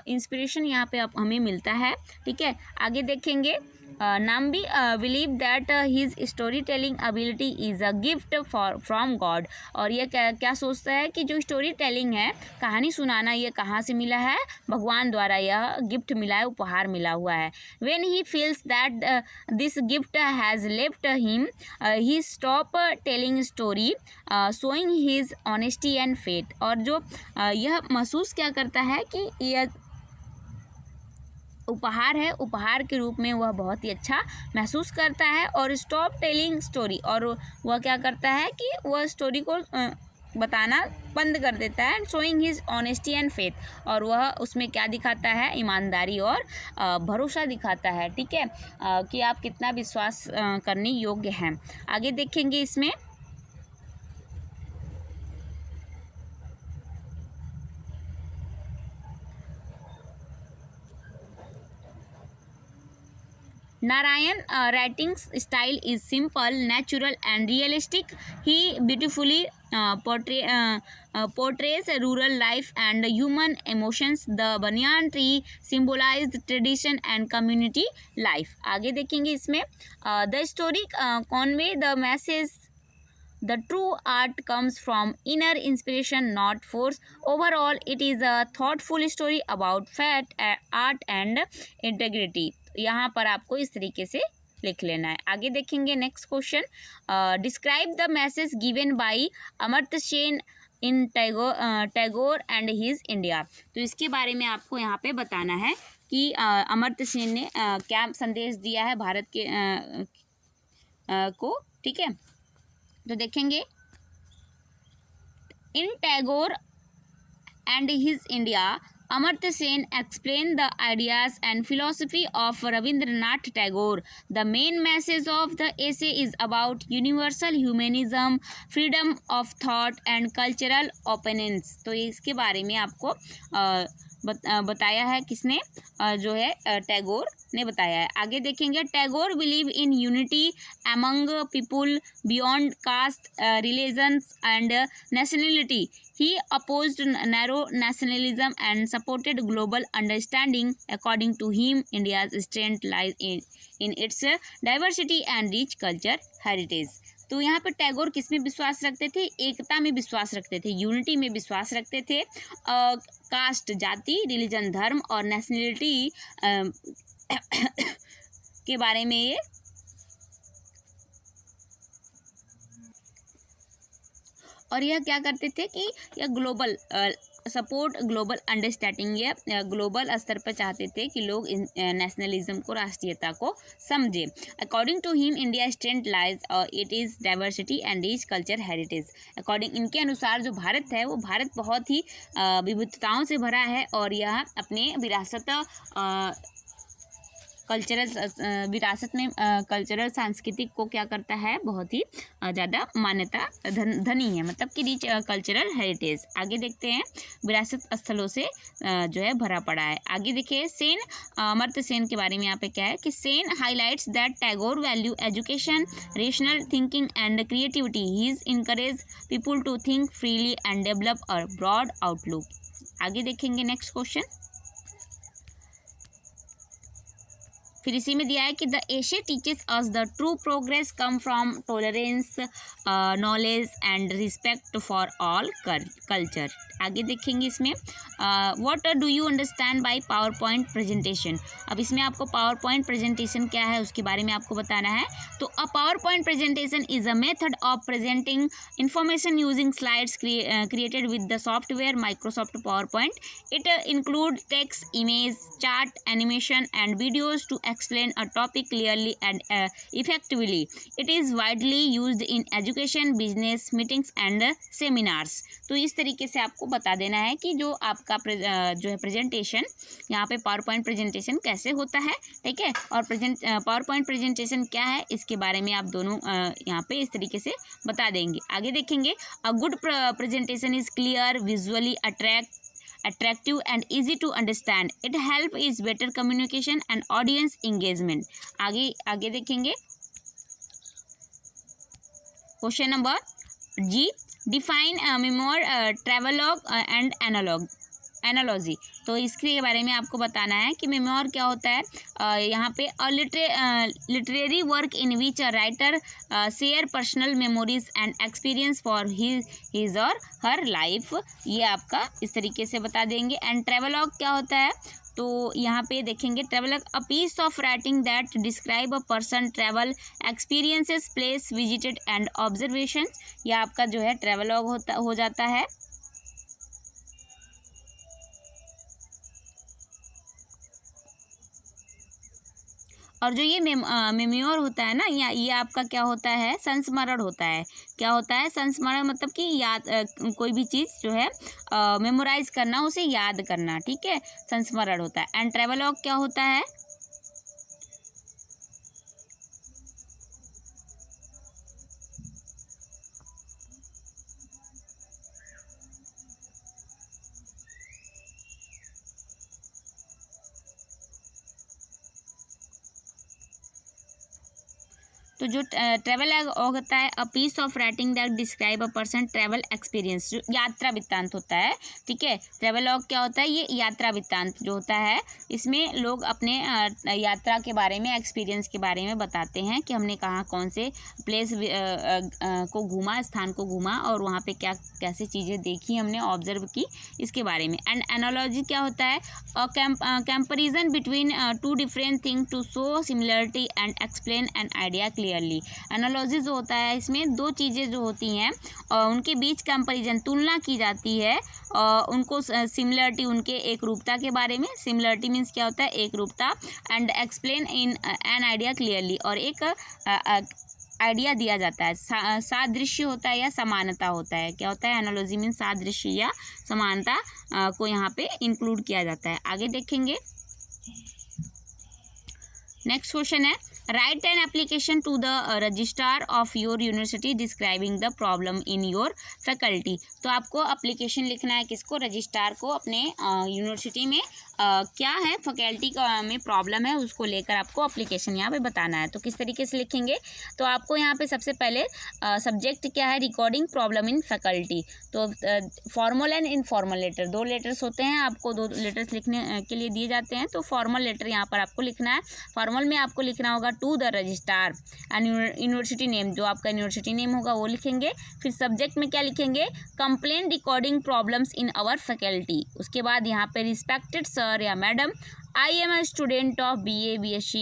इंस्पिरेशन यहाँ पे हमें मिलता है, ठीक है। आगे देखेंगे, Nambi believe that his storytelling ability is a gift from God। और ये क्या सोचता है कि जो स्टोरी टेलिंग है, कहानी सुनाना, ये कहाँ से मिला है? भगवान द्वारा यह गिफ्ट मिला है, उपहार मिला हुआ है। When he feels that this gift has left him, he stop telling story, showing his honesty and faith। और जो यह महसूस क्या करता है कि यह उपहार है, उपहार के रूप में वह बहुत ही अच्छा महसूस करता है, और स्टॉप टेलिंग स्टोरी, और वह क्या करता है कि वह स्टोरी को बताना बंद कर देता है, showing his honesty and faith, और वह उसमें क्या दिखाता है? ईमानदारी और भरोसा दिखाता है, ठीक है, कि आप कितना विश्वास करने योग्य हैं। आगे देखेंगे इसमें। Narayan writing style is simple, natural and realistic. He beautifully portrays rural life and human emotions. The banyan tree symbolizes tradition and community life। आगे देखेंगे इसमें। The story convey the message, the true art comes from inner inspiration, not force. Overall, it is a thoughtful story about faith, art and integrity। यहाँ पर आपको इस तरीके से लिख लेना है। आगे देखेंगे next question. Describe the message given by Amartya Sen in Tagore and his India. तो इसके बारे में आपको यहाँ पे बताना है कि अमर्त्य सेन ने क्या संदेश दिया है भारत के को, ठीक है। तो देखेंगे, in Tagore and his India, Amartya Sen explained the ideas and philosophy of Rabindranath Tagore. The main message of the essay is about universal humanism, freedom of thought and cultural openness। तो इसके बारे में आपको बताया है किसने? जो है टैगोर ने बताया है। आगे देखेंगे, Tagore believe in unity among people beyond caste, religions and nationality. He opposed narrow nationalism and supported global understanding. According to him, India's strength lies in its diversity and rich culture heritage. तो यहाँ पे टैगोर किस में विश्वास रखते थे? एकता में विश्वास रखते थे, यूनिटी में विश्वास रखते थे। कास्ट, जाति, रिलीजन, धर्म और नेशनलिटी के बारे में ये और यह क्या करते थे कि यह ग्लोबल सपोर्ट ग्लोबल अंडरस्टैंडिंग, या ग्लोबल स्तर पर चाहते थे कि लोग नेशनलिज्म को, राष्ट्रीयता को समझे। According to him, India strength lies it is diversity and rich culture heritage. According, इनके अनुसार जो भारत है वो भारत बहुत ही विविधताओं से भरा है और यह अपने विरासत में कल्चरल सांस्कृतिक को क्या करता है, बहुत ही ज़्यादा मान्यता धनी है, मतलब कि रिच कल्चरल हेरिटेज। आगे देखते हैं, विरासत स्थलों से जो है भरा पड़ा है। आगे देखिए, सेन, अमर्त्य सेन के बारे में यहाँ पे क्या है कि Sen highlights that Tagore value education, rational thinking and creativity. He is encourage people to think freely and develop a broad outlook. आगे देखेंगे नेक्स्ट क्वेश्चन। फिर इसी में दिया है कि द एशे teaches us the true progress come from tolerance, knowledge and respect for all culture. आगे देखेंगे इसमें what do you understand by power point presentation. अब इसमें आपको पावर पॉइंट प्रेजेंटेशन क्या है उसके बारे में आपको बताना है। तो a power point presentation is a method of presenting information using slides created with the software Microsoft PowerPoint. It include text, image, chart, animation and videos to explain a topic clearly and effectively. It is widely used in education, business, meetings and seminars. तो इस तरीके से आपको बता देना है कि जो आपका जो है प्रेजेंटेशन, यहाँ पे पावर पॉइंट प्रेजेंटेशन कैसे होता है, ठीक है, और पावर पॉइंट प्रेजेंटेशन क्या है इसके बारे में आप दोनों यहाँ पे इस तरीके से बता देंगे। आगे देखेंगे, a good presentation is clear, visually attractive and easy to understand. It help is better communication and audience engagement. आगे देखेंगे question number G, define memoir, travelogue and analogy. तो इसके बारे में आपको बताना है कि मेमोर क्या होता है। यहाँ पे literary work in which a writer share personal memories and experience for his और हर लाइफ, ये आपका इस तरीके से बता देंगे। एंड ट्रेवलॉग क्या होता है, तो यहाँ पे देखेंगे, travelogue a piece of writing that describe a person travel experiences, place visited and observation. यह आपका जो है ट्रेवलॉग हो जाता है। और जो ये मेमोर होता है ना, ये आपका क्या होता है, संस्मरण होता है। क्या होता है संस्मरण, मतलब कि याद, कोई भी चीज़ जो है मेमोराइज करना, उसे याद करना, ठीक है, संस्मरण होता है। एंड ट्रेवलॉग क्या होता है, तो जो ट्रेवल होता है, a piece of writing that describe a person travel experience, जो यात्रा वृत्तांत होता है, ठीक है। ट्रेवलॉग क्या होता है, ये यात्रा वृत्तांत जो होता है, इसमें लोग अपने यात्रा के बारे में, एक्सपीरियंस के बारे में बताते हैं कि हमने कहाँ कौन से प्लेस को घूमा, स्थान को घूमा और वहाँ पे क्या कैसी चीज़ें देखी, हमने ऑब्जर्व की, इसके बारे में। एंड एनालॉजी क्या होता है, comparison between two different thing to show similarity and explain an idea clearly. Analogy जो होता है, इसमें दो चीज़ें जो होती हैं उनके बीच कंपैरिजन, तुलना की जाती है, उनको सिमिलरिटी, उनके एक रूपता के बारे में। सिमिलरिटी मीन्स क्या होता है, एक रूपता, and explain in an idea clearly, और एक आइडिया दिया जाता है। सादृश्य होता है या समानता होता है, क्या होता है, एनालॉजी मीन्स सादृश्य या समानता को यहाँ पे इंक्लूड किया जाता है। आगे देखेंगे, नेक्स्ट क्वेश्चन है, write an application to the registrar of your university describing the problem in your faculty. तो आपको एप्लीकेशन लिखना है, किसको, रजिस्ट्रार को, अपने यूनिवर्सिटी में क्या है फैकल्टी का में प्रॉब्लम है उसको लेकर आपको एप्लीकेशन यहाँ पे बताना है। तो किस तरीके से लिखेंगे, तो आपको यहाँ पे सबसे पहले सब्जेक्ट क्या है, रिकॉर्डिंग प्रॉब्लम इन फैकल्टी। तो formal and informal letter, 2 letters होते हैं, आपको 2 लेटर्स लिखने के लिए दिए जाते हैं। तो फॉर्मल लेटर यहाँ पर आपको लिखना है। फॉर्मल में आपको लिखना होगा to the registrar and university name, जो आपका यूनिवर्सिटी नेम होगा वो लिखेंगे। फिर सब्जेक्ट में क्या लिखेंगे, complain recording problems in our faculty. उसके बाद यहाँ पे रिस्पेक्टेड सर या madam, I am a student of BA BSc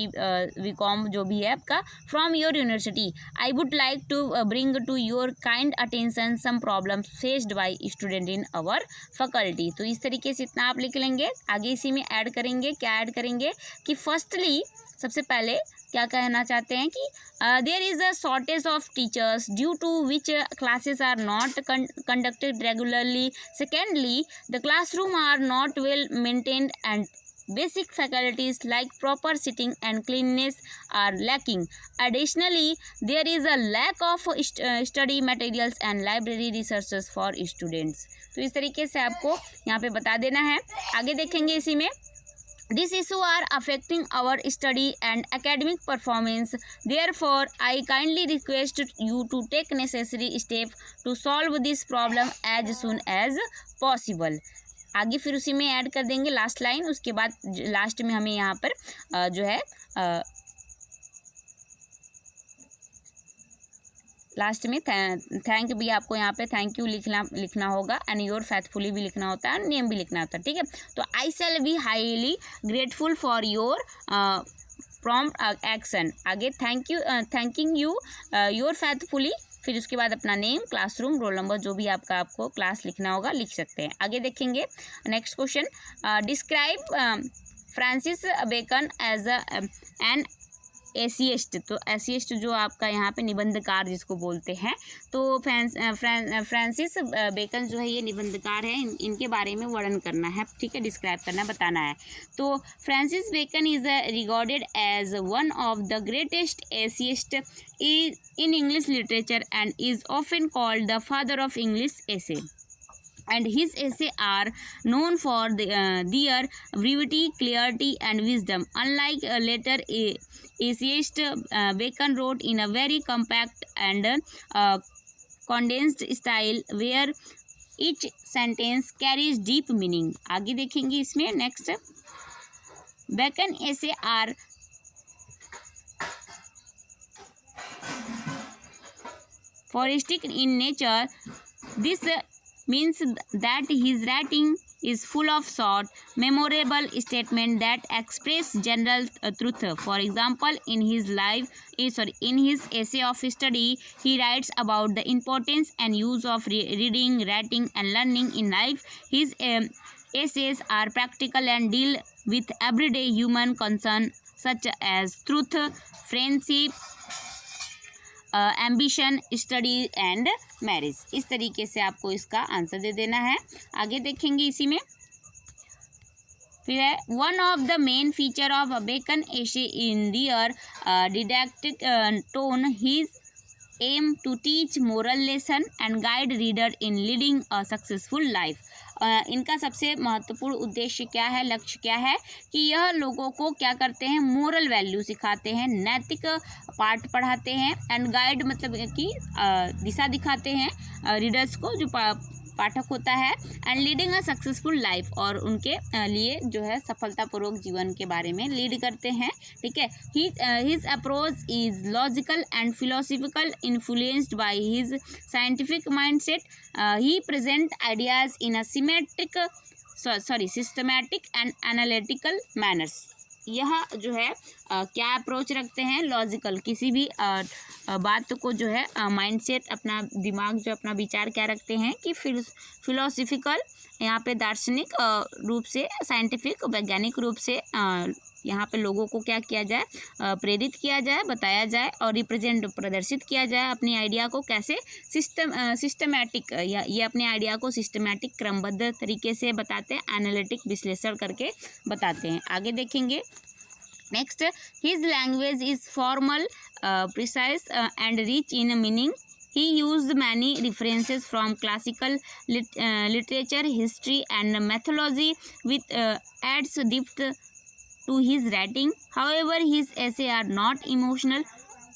BCom जो भी है आपका, from your university, I would like to bring to your kind attention some problem faced by student in our faculty. तो इस तरीके से इतना आप लिख लेंगे। आगे इसी में ऐड करेंगे, क्या ऐड करेंगे कि फर्स्टली सबसे पहले क्या कहना चाहते हैं कि there is a shortage of teachers due to which classes are not conducted regularly. Secondly, the classroom are not well maintained and basic faculties like proper sitting and cleanliness are lacking. Additionally, there is a lack of study materials and library resources for students. तो इस तरीके से आपको यहाँ पे बता देना है। आगे देखेंगे इसी में, These issues are affecting our study and academic performance. Therefore, I kindly request you to take necessary steps to solve this problem as soon as possible. आगे फिर उसी में ऐड कर देंगे लास्ट लाइन। उसके बाद लास्ट में हमें यहाँ पर जो है लास्ट में थैंक भी आपको यहाँ पे थैंक यू लिखना होगा एंड योर फैथफुली भी लिखना होता है, नेम भी लिखना होता है, ठीक है। तो I shall be highly grateful for your prompt action. आगे थैंकिंग यू योर फैथफुली, फिर उसके बाद अपना नेम, क्लासरूम, रोल नंबर, जो भी आपको क्लास लिखना होगा लिख सकते हैं। आगे देखेंगे next question, describe Francis Bacon as an essayist. तो एसियस्ट जो आपका यहाँ पे निबंधकार जिसको बोलते हैं, तो फ्रांसिस बेकन जो है ये निबंधकार है, इनके बारे में वर्णन करना है, ठीक है, डिस्क्राइब करना, बताना है। तो Francis Bacon is regarded as one of the greatest essayist in English literature and is often called the father of English essay. And his essays are known for their brevity, clarity, and wisdom. Unlike later essayists, Bacon wrote in a very compact and condensed style where each sentence carries deep meaning. आगे देखेंगे इसमें next, Bacon essays are foristic in nature. This means that his writing is full of short, memorable statements that express general truth. For example, in his essay of study, he writes about the importance and use of reading, writing, and learning in life. His essays are practical and deal with everyday human concerns such as truth, friendship, ambition, study and marriage. इस तरीके से आपको इसका answer दे देना है। आगे देखेंगे इसी में, फिर है one of the main feature of Bacon essay in their didactic tone, his aim to teach moral lesson and guide reader in leading a successful life. इनका सबसे महत्वपूर्ण उद्देश्य क्या है, लक्ष्य क्या है कि यह लोगों को क्या करते हैं, मोरल वैल्यू सिखाते हैं, नैतिक पाठ पढ़ाते हैं, एंड गाइड मतलब कि दिशा दिखाते हैं रीडर्स को, जो पाठक होता है, and leading a successful life, और उनके लिए जो है सफलतापूर्वक जीवन के बारे में लीड करते हैं, ठीक है। His approach is logical and philosophical influenced by his scientific mindset. He present ideas in a systematic and analytical manners. यह जो है क्या अप्रोच रखते हैं, लॉजिकल, किसी भी बात को जो है माइंडसेट, अपना दिमाग जो अपना विचार क्या रखते हैं कि फिलोसफिकल, यहाँ पे दार्शनिक रूप से, साइंटिफिक वैज्ञानिक रूप से यहाँ पे लोगों को क्या किया जाए, प्रेरित किया जाए, बताया जाए और प्रदर्शित किया जाए अपनी आइडिया को कैसे सिस्टमैटिक, ये अपने आइडिया को सिस्टमैटिक क्रमबद्ध तरीके से बताते हैं, एनालिटिक विश्लेषण करके बताते हैं। आगे देखेंगे next, his language is formal, precise and rich in meaning. He used many references from classical literature, history, and mythology, which adds depth to his writing. However, his essays are not emotional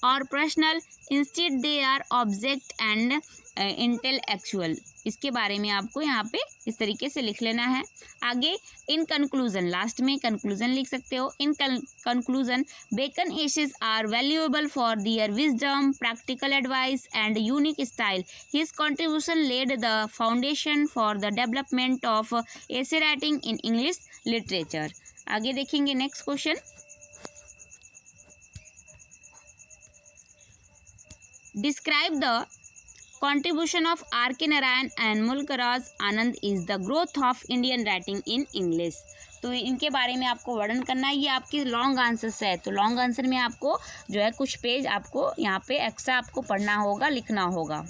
or personal. Instead, they are object and intellectual. इसके बारे में आपको यहाँ पे इस तरीके से लिख लेना है. आगे इन कंक्लूजन, लास्ट में कंक्लूजन लिख सकते हो. In conclusion, Bacon essays are valuable for their wisdom, practical advice and unique style. His contribution laid the foundation for the development of essay writing in English literature. आगे देखेंगे next question. Describe the contribution of R.K. Narayan and Mulkraj Anand is the growth of Indian writing in English. तो इनके बारे में आपको वर्णन करना है. ये आपके लॉन्ग आंसर्स है, तो लॉन्ग आंसर में आपको जो है कुछ पेज आपको यहाँ पे एक्स्ट्रा आपको पढ़ना होगा, लिखना होगा.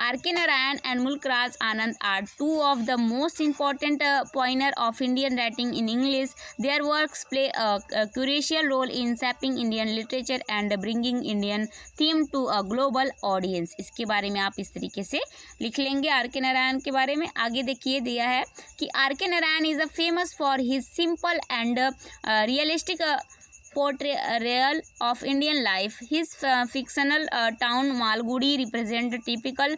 R.K. Narayan and Mulkraj Anand are two of the most important pioneers of Indian writing in English. Their works play a crucial role in shaping Indian literature and bringing Indian theme to a global audience. इसके बारे में आप इस तरीके से लिख लेंगे R.K. Narayan के बारे में. आगे देखिए दिया है कि R.K. Narayan is famous for his simple and realistic portrayal of Indian life. His fictional town Malgudi represent typical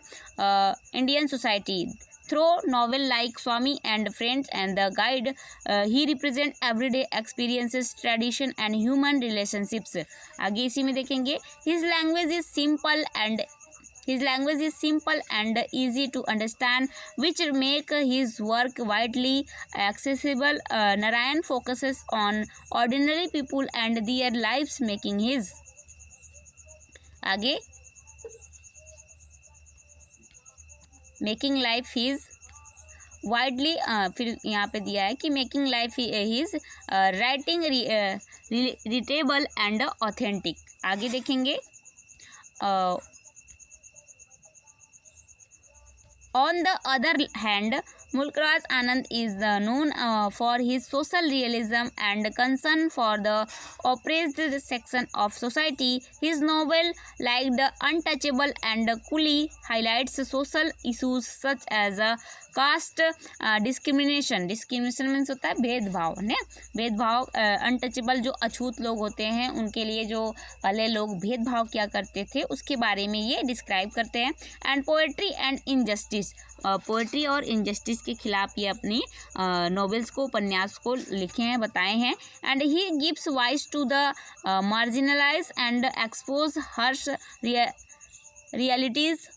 Indian society. Through novel like Swami and Friends and The Guide, he represent everyday experiences, tradition and human relationships. आगे इसी में देखेंगे his language is simple and easy to understand, which make his work widely accessible. Narayan focuses on ordinary people and their lives, making his life his widely फिर यहाँ पे दिया है कि making life his writing readable and authentic. आगे देखेंगे on the other hand, Mulkraj Anand is known for his social realism and concern for the oppressed section of society. His novel, like The Untouchable and Coolie, highlights social issues such as caste discrimination means होता है भेदभाव ने भेदभाव. Untouchable जो अछूत लोग होते हैं उनके लिए जो पहले लोग भेदभाव किया करते थे उसके बारे में ये डिस्क्राइब करते हैं. And poetry and injustice, poetry और इनजस्टिस के खिलाफ ये अपनी नॉवेल्स को उपन्यास को लिखे हैं, बताए हैं. And he gives voice to the marginalise and expose harsh realities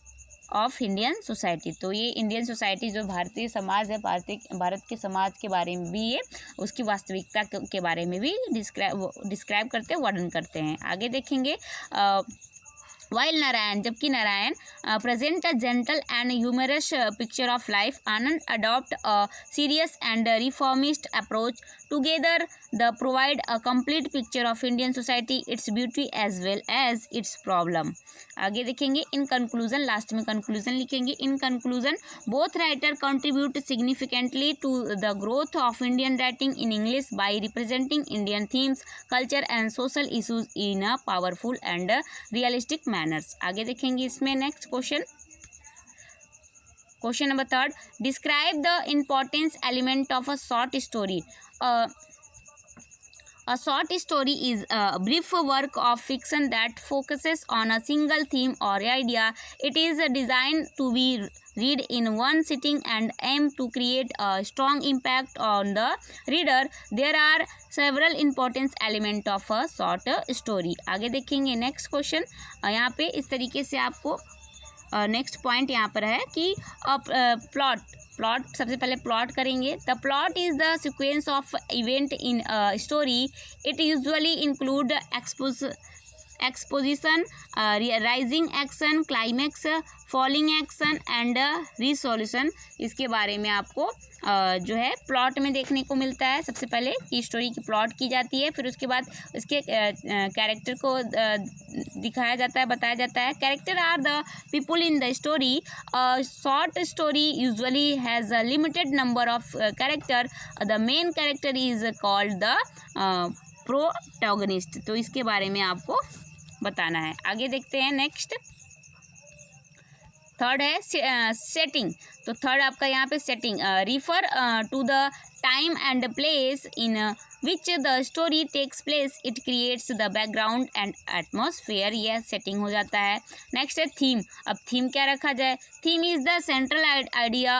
of Indian society. तो ये इंडियन सोसाइटी जो भारतीय समाज है, भारत के समाज के बारे में भी ये उसकी वास्तविकता के बारे में भी डिस्क्राइब करते हैं, वर्णन करते हैं. आगे देखेंगे while Narayan, जबकि Narayan present a gentle and humorous picture of life, Anand adopt a serious and reformist approach. Together, they provide a complete picture of Indian society, its beauty as well as its problem. आगे देखेंगे इन conclusion, last में conclusion लिखेंगे. In conclusion, both writer contribute significantly to the growth of Indian writing in English by representing Indian themes, culture and social issues in a powerful and realistic manners. आगे देखेंगे इसमें next question number 3. Describe the importance element of a short story. A short story is a brief work of fiction that focuses on a single theme or idea. It is designed to be read in one sitting and aim to create a strong impact on the reader. There are several important elements of a short story. आगे देखेंगे next question. यहाँ पे इस तरीके से आपको next point यहाँ पर है कि प्लॉट सबसे पहले प्लॉट करेंगे. The plot is the sequence of event in story. It usually include exposition, rising action, climax, falling action and resolution. इसके बारे में आपको जो है प्लॉट में देखने को मिलता है. सबसे पहले कि स्टोरी की प्लॉट की जाती है, फिर उसके बाद उसके कैरेक्टर को दिखाया जाता है, बताया जाता है. Character are the people in the story. Short story usually has a limited number of character. The main character is called the protagonist. तो इसके बारे में आपको बताना है। आगे देखते हैं नेक्स्ट। थर्ड है सेटिंग। तो थर्ड आपका यहाँ पे setting, refer to the time and place in which the story takes place, it creates the background and atmosphere, यह सेटिंग हो जाता है। नेक्स्ट है थीम। अब थीम क्या रखा जाए? Theme is the central idea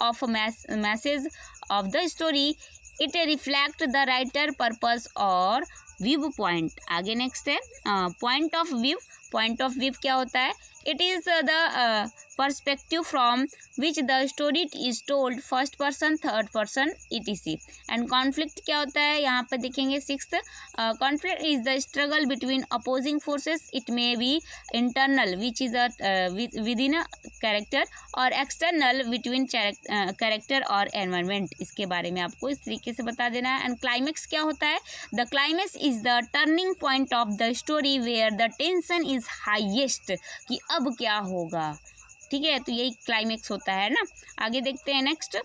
of message of the story, it reflect the writer purpose और व्यू पॉइंट। आगे नेक्स्ट है point of view. Point of view क्या होता है? It is the perspective from which the story is told, first person, third person, etc। And conflict क्या होता है? यहाँ पर देखेंगे sixth, conflict is the struggle between opposing forces, it may be internal which is with in a character और external between character और environment. इसके बारे में आपको इस तरीके से बता देना है। एंड क्लाइमेक्स क्या होता है? The climax is the turning point of the story where the tension is highest, कि अब क्या होगा, ठीक है। तो यही क्लाइमेक्स होता है ना। आगे देखते हैं नेक्स्ट,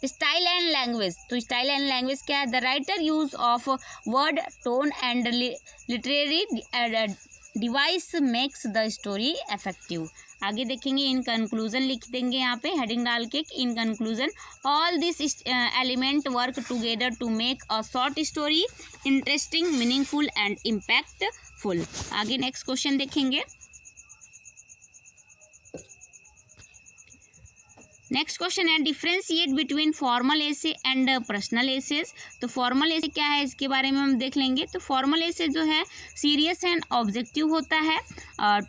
स्टाइल एंड लैंग्वेज। तो स्टाइल एंड लैंग्वेज क्या है? The writer use of word, tone and literary device makes the story effective. आगे देखेंगे इन कंक्लूजन, लिख देंगे यहाँ पे हेडिंग डाल के, in conclusion all this element work together to make a short story interesting, meaningful and impactful. आगे next question देखेंगे। नेक्स्ट क्वेश्चन है differentiate between formal essay and personal essays. तो फॉर्मल एसे क्या है इसके बारे में हम देख लेंगे। तो फॉर्मल एसे जो है सीरियस एंड ऑब्जेक्टिव होता है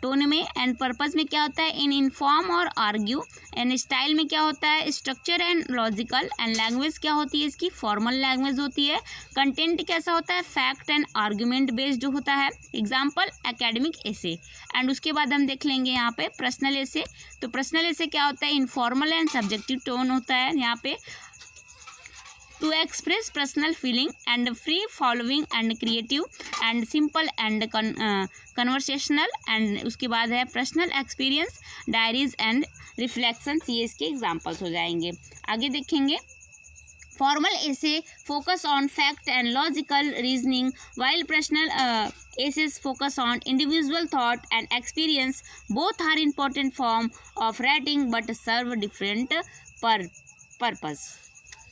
टोन में, एंड पर्पस में क्या होता है? इन इन्फॉर्म और आर्ग्यू। एंड स्टाइल में क्या होता है? Structure and logical. And language क्या होती है इसकी? फॉर्मल लैंग्वेज होती है। कंटेंट कैसा होता है? फैक्ट एंड आर्ग्यूमेंट बेस्ड होता है। Example academic essay. एंड उसके बाद हम देख लेंगे यहाँ पे पर्सनल एसे। तो पर्सनल एसे क्या होता है? इनफॉर्मल एंड सब्जेक्टिव टोन होता है यहाँ पे, to express personal feeling and free following and creative and simple and conversational. And उसके बाद है personal experience, diaries and reflections, ये इसके एग्जांपल्स हो जाएंगे। आगे देखेंगे formal essay focus on fact and logical reasoning, while personal essays focus on individual thought and experience. Both are important form of writing but serve different purpose,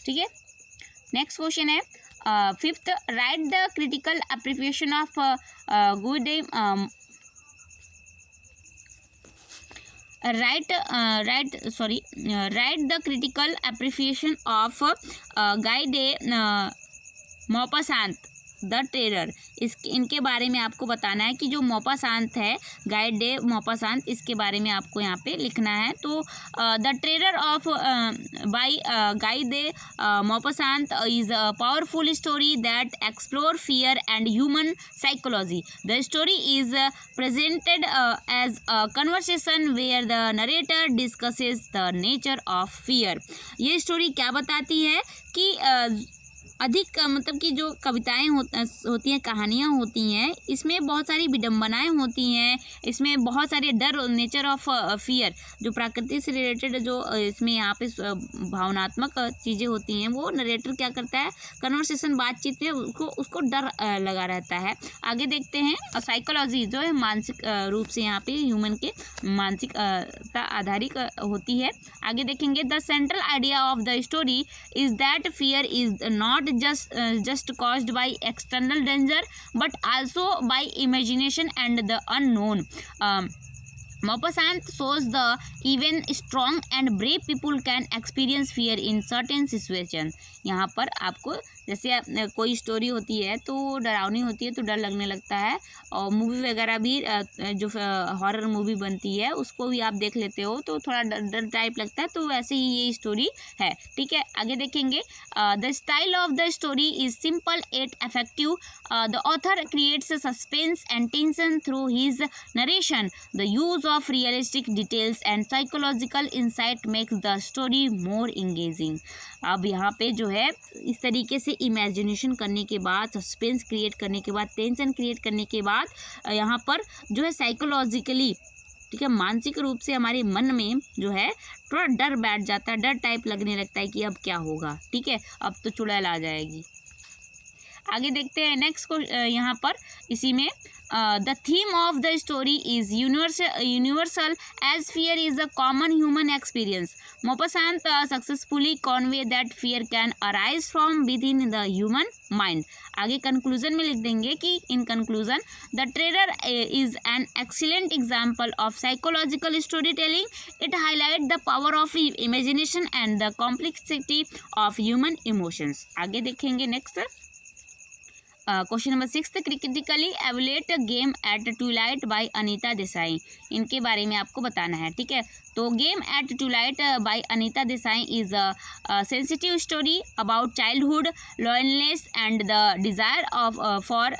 ठीक है। Next question है fifth, right the critical appreciation of good write the critical appreciation of Guy de Maupassant the terror. इनके बारे में आपको बताना है कि जो मौपासांत है, गाय डे मौपासांत, इसके बारे में आपको यहाँ पे लिखना है। तो the terror of by Guy de Maupassant is a powerful story that explore fear and human psychology. The story is presented as a conversation where the narrator discusses the nature of fear. ये story क्या बताती है कि अधिक मतलब कि जो कविताएं होती हैं, कहानियां होती हैं, इसमें बहुत सारी विडंबनाएं होती हैं, इसमें बहुत सारे डर, नेचर ऑफ फियर, जो प्रकृति से रिलेटेड जो इसमें यहाँ पे भावनात्मक चीज़ें होती हैं, वो नरेटर क्या करता है? कन्वर्सेशन, बातचीत में उसको डर लगा रहता है। आगे देखते हैं साइकोलॉजी जो है मानसिक रूप से यहाँ पे ह्यूमन के मानसिकता आधारित होती है। आगे देखेंगे the central idea of the story is that fear is not just caused by external danger but also by imagination and the unknown. Maupassant shows the even strong and brave people can experience fear in certain situations. यहाँ पर आपको जैसे कोई story होती है तो डरावनी होती है तो डर लगने लगता है, और मूवी वगैरह भी जो हॉरर मूवी बनती है उसको भी आप देख लेते हो तो थोड़ा डर टाइप लगता है, तो वैसे ही ये स्टोरी है, ठीक है। आगे देखेंगे the style of the story is simple eight effective. The author creates suspense and tension through his narration. The use of realistic details and psychological insight makes the story more engaging. अब यहाँ पे जो है इस तरीके से imagination करने के बाद, सस्पेंस क्रिएट करने के बाद, टेंशन क्रिएट करने के बाद यहाँ पर जो है साइकोलॉजिकली, ठीक है, मानसिक रूप से हमारे मन में जो है थोड़ा डर बैठ जाता है, डर टाइप लगने लगता है कि अब क्या होगा, ठीक है, अब तो चुड़ैल आ जाएगी। आगे देखते हैं नेक्स्ट को। यहाँ पर इसी में the theme of the story is universal as fear is a common human experience. Maupassant successfully convey that fear can arise from within the human mind. आगे कंक्लूजन में लिख देंगे कि in conclusion the trailer is an excellent example of psychological storytelling. It highlights the power of imagination and the complexity of human emotions. आगे देखेंगे next question number 6, critically evaluate game at twilight by Anita Desai. इनके बारे में आपको बताना है, ठीक है। तो game at twilight by Anita Desai is a sensitive story about childhood loneliness and the desire of for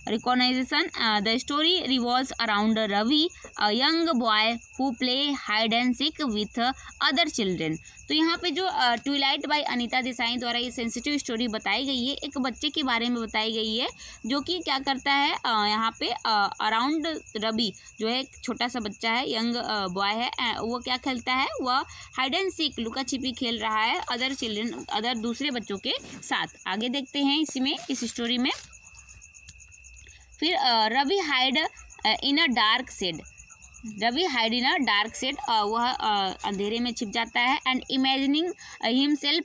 recognition. The story revolves around Ravi, a young boy who play hide and seek with other children. तो यहाँ पे जो Twilight by Anita Desai द्वारा ये sensitive story बताई गई है, एक बच्चे के बारे में बताई गई है जो कि क्या करता है, यहाँ पे अराउंड रवि जो है एक छोटा सा बच्चा है, यंग बॉय है, वो क्या खेलता है, वह हाइड एंड सीक लुका छिपी खेल रहा है अदर दूसरे बच्चों के साथ। आगे देखते हैं इसमें इस स्टोरी में। फिर Ravi hide in a dark shed, वह अंधेरे में छिप जाता है and imagining himself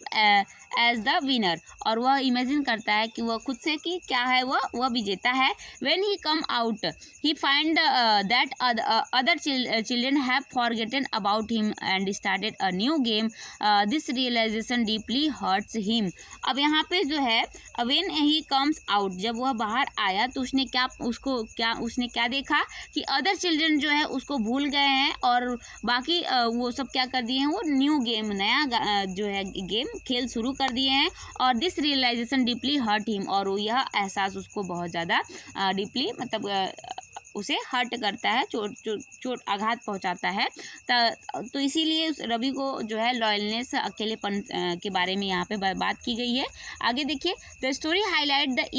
as the winner, और वह इमेजिन करता है कि वह खुद से कि क्या है, वह विजेता है। When he come out he find that other children have forgotten about him and started a new game. This realization deeply hurts him. अब यहाँ पे जो है व्हेन ही कम्स आउट, जब वह बाहर आया तो उसने क्या देखा कि अदर चिल्ड्रन जो है उसको भूल गए हैं और बाकी वो सब क्या कर दिए हैं, वो न्यू गेम, नया जो है गेम खेल शुरू कर दिए हैं। और this realization deeply hurt him, और यह एहसास उसको बहुत ज़्यादा डीपली मतलब उसे हर्ट करता है, चोट आघात पहुंचाता है। तो इसीलिए उस रवि को जो है लॉयलनेस, अकेलेपन के बारे में यहाँ पे बात की गई है। आगे देखिए, the story highlight the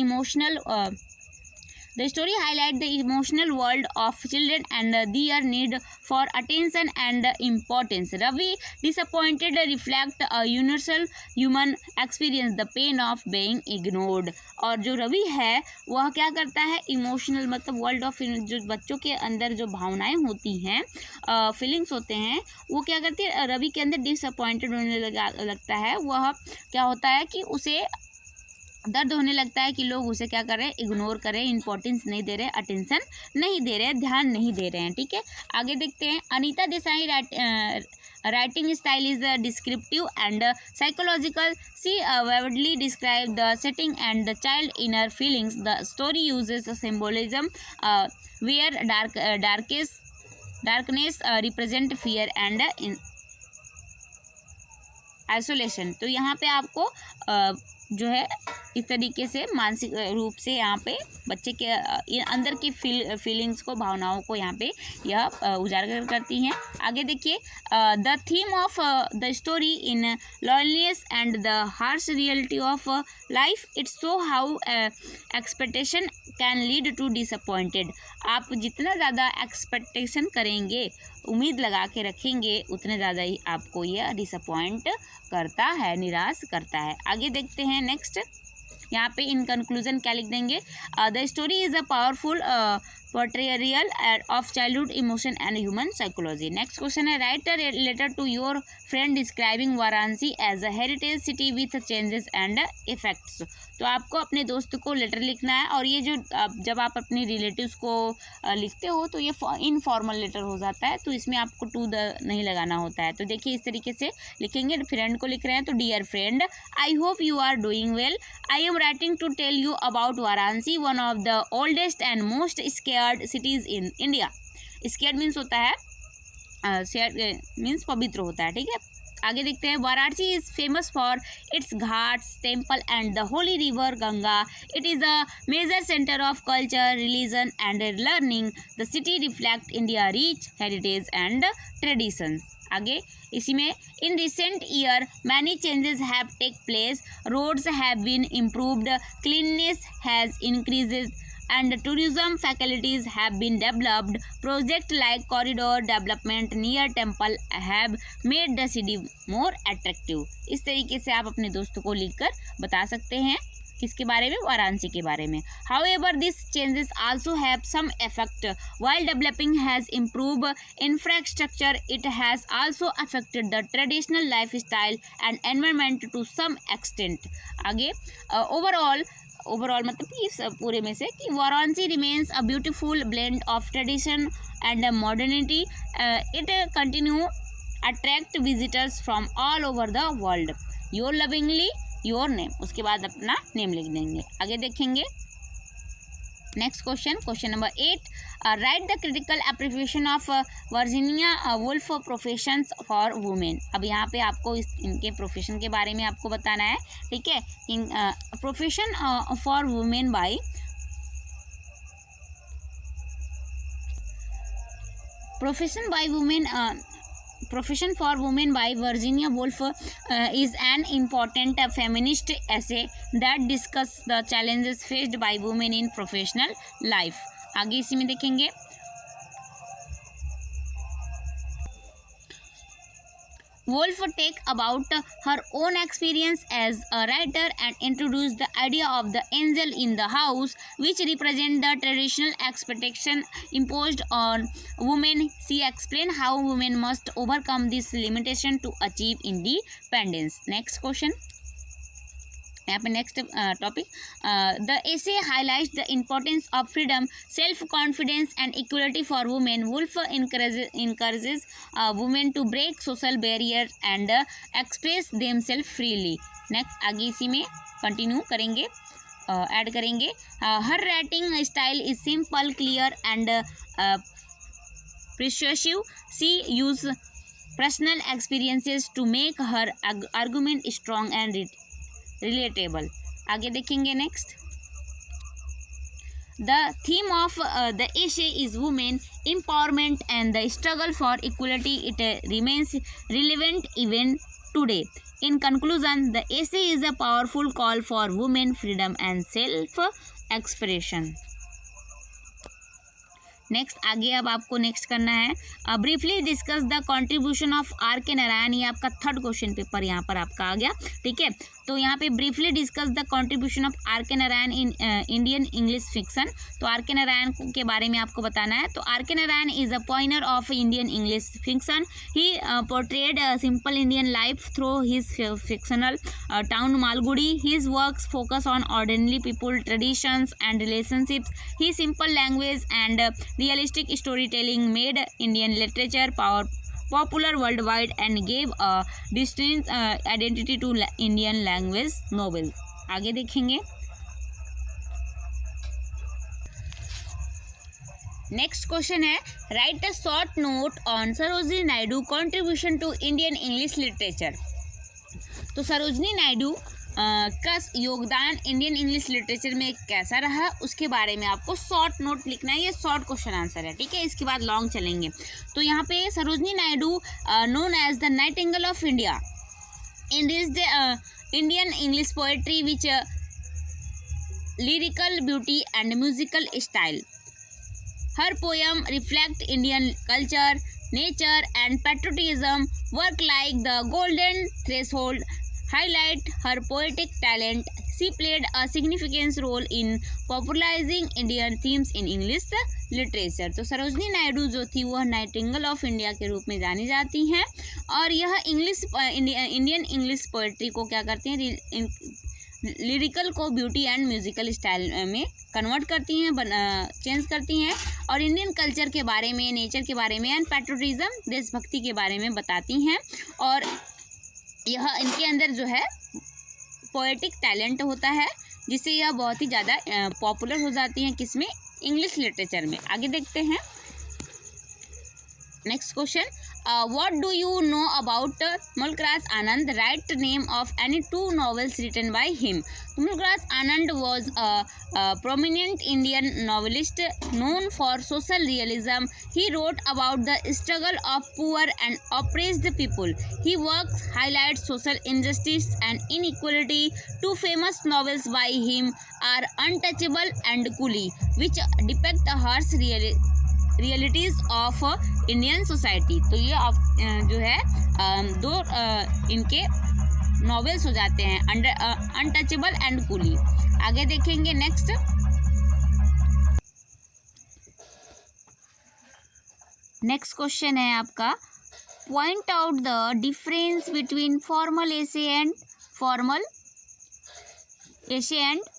emotional world of children and their need for attention and importance. Ravi disappointed reflect a universal human experience, the pain of being ignored. और जो रवि है वह क्या करता है, इमोशनल मतलब वर्ल्ड ऑफ, जो बच्चों के अंदर जो भावनाएं होती हैं, फीलिंग्स होते हैं, वो क्या करती है, रवि के अंदर डिसअपॉइंटेड होने लगता है। वह क्या होता है कि उसे दर्द होने लगता है कि लोग उसे क्या कर रहे हैं, इग्नोर कर रहे हैं, इंपॉर्टेंस नहीं दे रहे, अटेंशन नहीं दे रहे, ध्यान नहीं दे रहे हैं, ठीक है। आगे देखते हैं, Anita Desai writing style is descriptive and psychological. She vividly describes the setting and the child inner feelings. The story uses symbolism where darkness represent fear and isolation. तो यहाँ पे आपको जो है इस तरीके से मानसिक रूप से यहाँ पे बच्चे के अंदर की फीलिंग्स को, भावनाओं को यहाँ पे यह उजागर करती हैं। आगे देखिए, the theme of the story in loneliness and the harsh reality of life. It's so how expectation can lead to disappointed. आप जितना ज़्यादा एक्सपेक्टेशन करेंगे, उम्मीद लगा के रखेंगे, उतने ज़्यादा ही आपको यह डिसअपॉइंट करता है, निराश करता है। आगे देखते हैं नेक्स्ट, यहाँ पे इन कंक्लूजन क्या लिख देंगे, the story is a powerful portrayal of childhood emotion and human psychology. Next question है, write a letter to your friend describing Varanasi as a heritage city with changes and effects. तो आपको अपने दोस्त को letter लिखना है, और ये जो जब आप अपने रिलेटिव्स को लिखते हो तो ये इनफॉर्मल लेटर हो जाता है, तो इसमें आपको टू द नहीं लगाना होता है। तो देखिए इस तरीके से लिखेंगे, फ्रेंड को लिख रहे हैं तो dear friend, I hope you are doing well. I am writing to tell you about Varanasi, one of the oldest and most scared cities in India. Scared means होता है, मीन्स पवित्र होता है, ठीक है। आगे देखते हैं, Varanasi is famous for its ghats, temple and the holy river Ganga. It is a major centre of culture, religion and learning. The city reflect India rich heritage and traditions. आगे इसी में, in recent year many changes have take place, roads have been improved, cleanness has increased and tourism facilities have been developed. Projects like corridor development near temple have made the city more attractive. इस तरीके से आप अपने दोस्तों को लिखकर बता सकते हैं किसके बारे में, वाराणसी के बारे में. However, these changes also have some effect. While developing has improved infrastructure, it has also affected the traditional lifestyle and environment to some extent. आगे overall मतलब कि इस पूरे में से कि Varanasi remains a beautiful blend of tradition and modernity. It continue attract visitors from all over the world. Your lovingly your name, उसके बाद अपना नेम लिख देंगे. आगे देखेंगे next question number 8. Right the critical appreciation of Virginia Woolf professions for women. अब यहाँ पे आपको इनके प्रोफेशन के बारे में आपको बताना है, ठीक है. इन profession for women bye Profession for Women by Virginia Woolf is an important feminist essay that discuss the challenges faced by women in professional life. आगे इसी में देखेंगे Woolf take about her own experience as a writer and introduce the idea of the angel in the house, which represent the traditional expectation imposed on women. She explained how women must overcome this limitation to achieve independence. Next question. यहाँ पे next topic. The essay highlights the importance of freedom, self confidence and equality for women. Woolf encourages women to break social barriers and express themselves freely. Next आगे इसी में continue करेंगे, add करेंगे. Her writing style is simple, clear and persuasive. She use personal experiences to make her argument strong and relatable. आगे देखेंगे next. The theme of the essay is women empowerment and the struggle for equality. It remains relevant even today. In conclusion, the essay is a powerful call for women freedom and self-expression. Next आगे अब आपको next करना है briefly discuss the contribution of R K Narayan. ये आपका third question paper यहाँ पर आपका आ गया, ठीक है. तो यहाँ पे briefly discuss the contribution of R K Narayan in Indian English fiction. तो आर के नारायण के बारे में आपको बताना है. तो R K Narayan is a pioneer of Indian English fiction. He portrayed simple Indian life through his fictional town Malgudi. His works focus on ordinary people, traditions and relationships. He simple language and realistic storytelling made Indian literature popular worldwide and gave a distinct identity to Indian language novels. आगे देखेंगे next question है write a short note on Sarojini Naidu contribution to Indian English literature. तो सरोजिनी नायडू का योगदान Indian English literature में कैसा रहा उसके बारे में आपको शॉर्ट नोट लिखना है. ये शॉर्ट क्वेश्चन आंसर है, ठीक है. इसके बाद लॉन्ग चलेंगे. तो यहाँ पे Sarojini Naidu known as the nightingale of India enriched Indian English poetry which lyrical beauty and musical style. Her poem reflect Indian culture, nature and patriotism. Work like The Golden Threshold highlight her poetic talent. She played a significant role in popularizing Indian themes in English literature. तो सरोजिनी नायडू जो थी वह Nightingale of India के रूप में जानी जाती हैं और यह इंडियन इंग्लिश पोएट्री को क्या करती हैं, लिरिकल को ब्यूटी एंड म्यूजिकल स्टाइल में कन्वर्ट करती हैं, चेंज करती हैं और इंडियन कल्चर के बारे में, नेचर के बारे में एंड पैट्रियोटिज्म, देशभक्ति के बारे में बताती हैं. और यह इनके अंदर जो है पोएटिक टैलेंट होता है जिससे यह बहुत ही ज़्यादा पॉपुलर हो जाती हैं किसमें, इंग्लिश लिटरेचर में. आगे देखते हैं next question. What do you know about Mulkraz Anand? Write the name of any two novels written by him. Mulkraz Anand was a prominent Indian novelist known for social realism. He wrote about the struggle of poor and oppressed people. His works highlight social injustice and inequality. Two famous novels by him are Untouchable and Coolie, which depict the harsh realities of Indian society. तो ये जो है दो इनके novels हो जाते हैं, untouchable and coolie. आगे देखेंगे नेक्स्ट। नेक्स्ट क्वेश्चन है आपका, point out the difference between formal essay and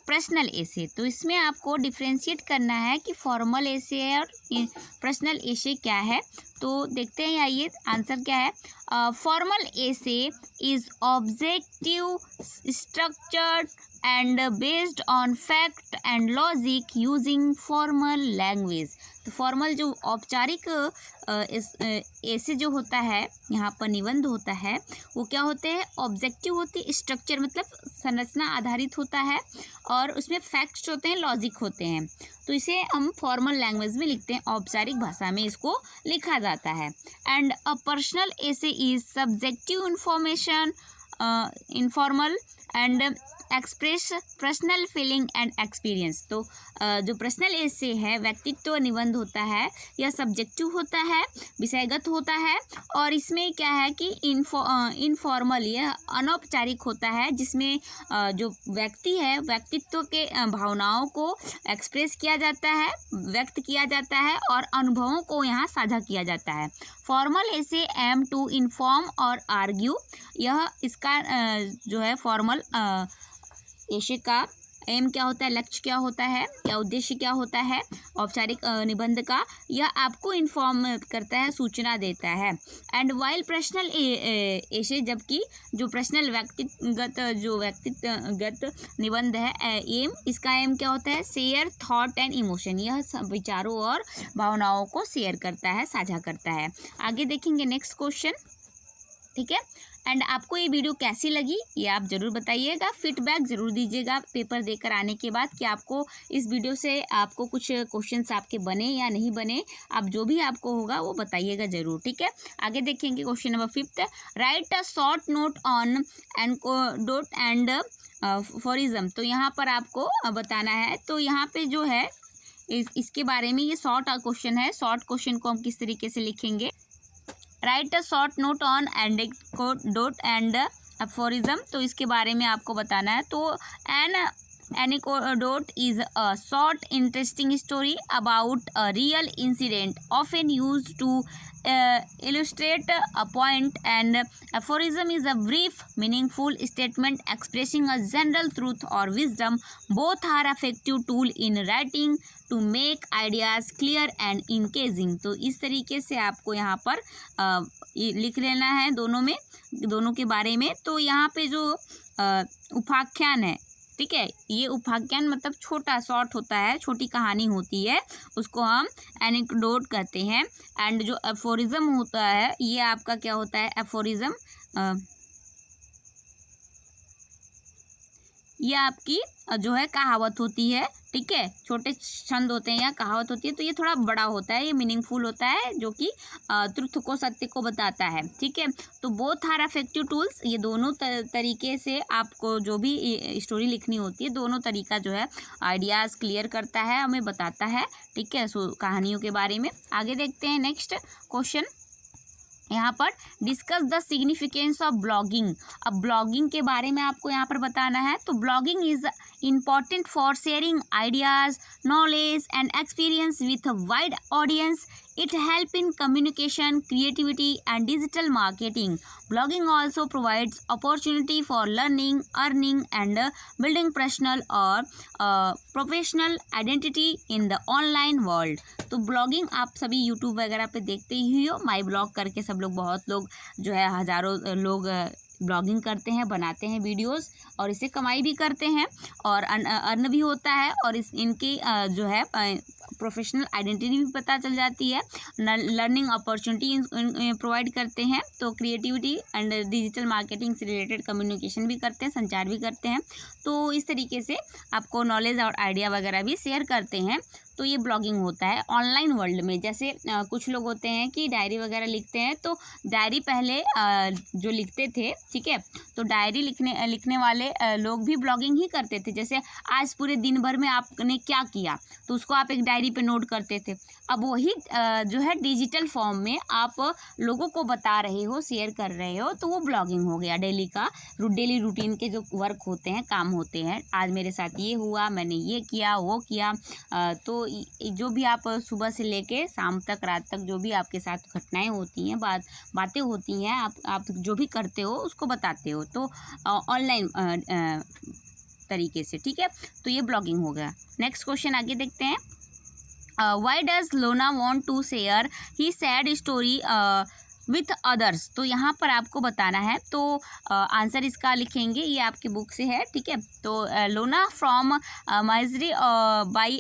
personal essay. तो इसमें आपको डिफ्रेंशिएट करना है कि फॉर्मल एसे और पर्सनल एसे क्या है। तो देखते हैं, आइए आंसर क्या है। Formal essay is objective, structured and based on fact and logic using formal language. तो फॉर्मल जो औपचारिक ऐसे जो होता है, यहाँ पर निबंध होता है, वो क्या होते हैं, ऑब्जेक्टिव होती है, स्ट्रक्चर मतलब संरचना आधारित होता है, और उसमें फैक्ट्स होते हैं, लॉजिक होते हैं। तो इसे हम फॉर्मल लैंग्वेज में लिखते हैं, औपचारिक भाषा में इसको लिखा जाता है। एंड अ पर्सनल ऐसे is subjective information, informal and express personal feeling and experience. तो जो पर्सनल ऐसे है, व्यक्तित्व निबंध होता है, यह सब्जेक्टिव होता है, विषयगत होता है, और इसमें क्या है कि इनफॉर्मल, यह अनौपचारिक होता है, जिसमें जो व्यक्ति है, व्यक्तित्व के भावनाओं को एक्सप्रेस किया जाता है, व्यक्त किया जाता है, और अनुभवों को यहाँ साझा किया जाता है। फॉर्मल ऐसे एम टू इन्फॉर्म और आर्ग्यू, यह इसका जो है फॉर्मल ऐसे का एम क्या होता है, लक्ष्य क्या होता है, या उद्देश्य क्या होता है औपचारिक निबंध का, यह आपको इन्फॉर्म करता है, सूचना देता है। एंड वाइल पर्सनल ऐसे, जबकि जो पर्सनल व्यक्तिगत निबंध है, एम, इसका एम क्या होता है, शेयर थॉट एंड इमोशन, यह विचारों और भावनाओं को शेयर करता है, साझा करता है। आगे देखेंगे नेक्स्ट क्वेश्चन, ठीक है। एंड आपको ये वीडियो कैसी लगी ये आप ज़रूर बताइएगा, फीडबैक ज़रूर दीजिएगा पेपर देकर आने के बाद कि आपको इस वीडियो से आपको कुछ क्वेश्चंस आपके बने या नहीं बने, आप जो भी आपको होगा वो बताइएगा ज़रूर, ठीक है। आगे देखेंगे question number 5, write a short note on anecdote and aphorism. तो यहाँ पर आपको बताना है, तो यहाँ पे जो है इसके बारे में, ये शॉर्ट क्वेश्चन है, शॉर्ट क्वेश्चन को हम किस तरीके से लिखेंगे। Write a short note on anecdote and aphorism, तो इसके बारे में आपको बताना है। तो anecdote is a short interesting story about a real incident often used to illustrate a point, and aphorism is a brief meaningful statement expressing a general truth or wisdom. Both are effective tool in writing to make ideas clear and engaging। तो इस तरीके से आपको यहाँ पर लिख लेना है दोनों के बारे में। तो यहाँ पे जो उपाख्यान है, ठीक है, ये उपाख्यान मतलब छोटा शॉर्ट होता है, छोटी कहानी होती है, उसको हम एनेक्डोट कहते हैं। एंड जो एफोरिज्म होता है, ये आपका क्या होता है, एफोरिज्म ये आपकी जो है कहावत होती है, ठीक है, छोटे छंद होते हैं या कहावत होती है, तो ये थोड़ा बड़ा होता है, ये मीनिंगफुल होता है, जो कि ट्रुथ को, सत्य को बताता है, ठीक है। तो बोथ आर इफेक्टिव टूल्स, ये दोनों तरीके से आपको जो भी स्टोरी लिखनी होती है, दोनों तरीका जो है आइडियाज़ क्लियर करता है, हमें बताता है, ठीक है, कहानियों के बारे में। आगे देखते हैं नेक्स्ट क्वेश्चन, यहाँ पर discuss the significance of blogging. अब ब्लॉगिंग के बारे में आपको यहाँ पर बताना है। तो blogging is important for sharing ideas, knowledge and experience with a wide audience. It helps in communication, creativity and digital marketing. Blogging also provides opportunity for learning, earning and building personal or professional identity in the online world. तो blogging आप सभी YouTube वगैरह पे देखते ही हो, my blog करके सब लोग, बहुत लोग जो है, हज़ारों लोग ब्लॉगिंग करते हैं, बनाते हैं वीडियोस, और इससे कमाई भी करते हैं और अर्न भी होता है, और इनकी जो है प्रोफेशनल आइडेंटिटी भी पता चल जाती है, लर्निंग अपॉर्चुनिटी प्रोवाइड करते हैं। तो क्रिएटिविटी एंड डिजिटल मार्केटिंग से रिलेटेड कम्युनिकेशन भी करते हैं, संचार भी करते हैं। तो इस तरीके से आपको नॉलेज और आइडिया वगैरह भी शेयर करते हैं। तो ये ब्लॉगिंग होता है ऑनलाइन वर्ल्ड में। जैसे कुछ लोग होते हैं कि डायरी वगैरह लिखते हैं, तो डायरी पहले जो लिखते थे, ठीक है, तो डायरी लिखने वाले लोग भी ब्लॉगिंग ही करते थे। जैसे आज पूरे दिन भर में आपने क्या किया, तो उसको आप एक डायरी पे नोट करते थे। अब वही जो है डिजिटल फॉर्म में आप लोगों को बता रहे हो, शेयर कर रहे हो, तो वो ब्लॉगिंग हो गया। डेली रूटीन के जो वर्क होते हैं, काम होते हैं, आज मेरे साथ ये हुआ, मैंने ये किया, वो किया, तो जो भी आप सुबह से लेके शाम तक, रात तक जो भी आपके साथ घटनाएं होती हैं, बातें होती हैं, आप जो भी करते हो उसको बताते हो, तो ऑनलाइन तरीके से, ठीक है, तो ये ब्लॉगिंग हो गया। नेक्स्ट क्वेश्चन आगे देखते हैं। Why does Lona want to share his sad story with others? तो यहाँ पर आपको बताना है, तो आंसर इसका लिखेंगे, ये आपके बुक से है, ठीक है। तो Iona from misery by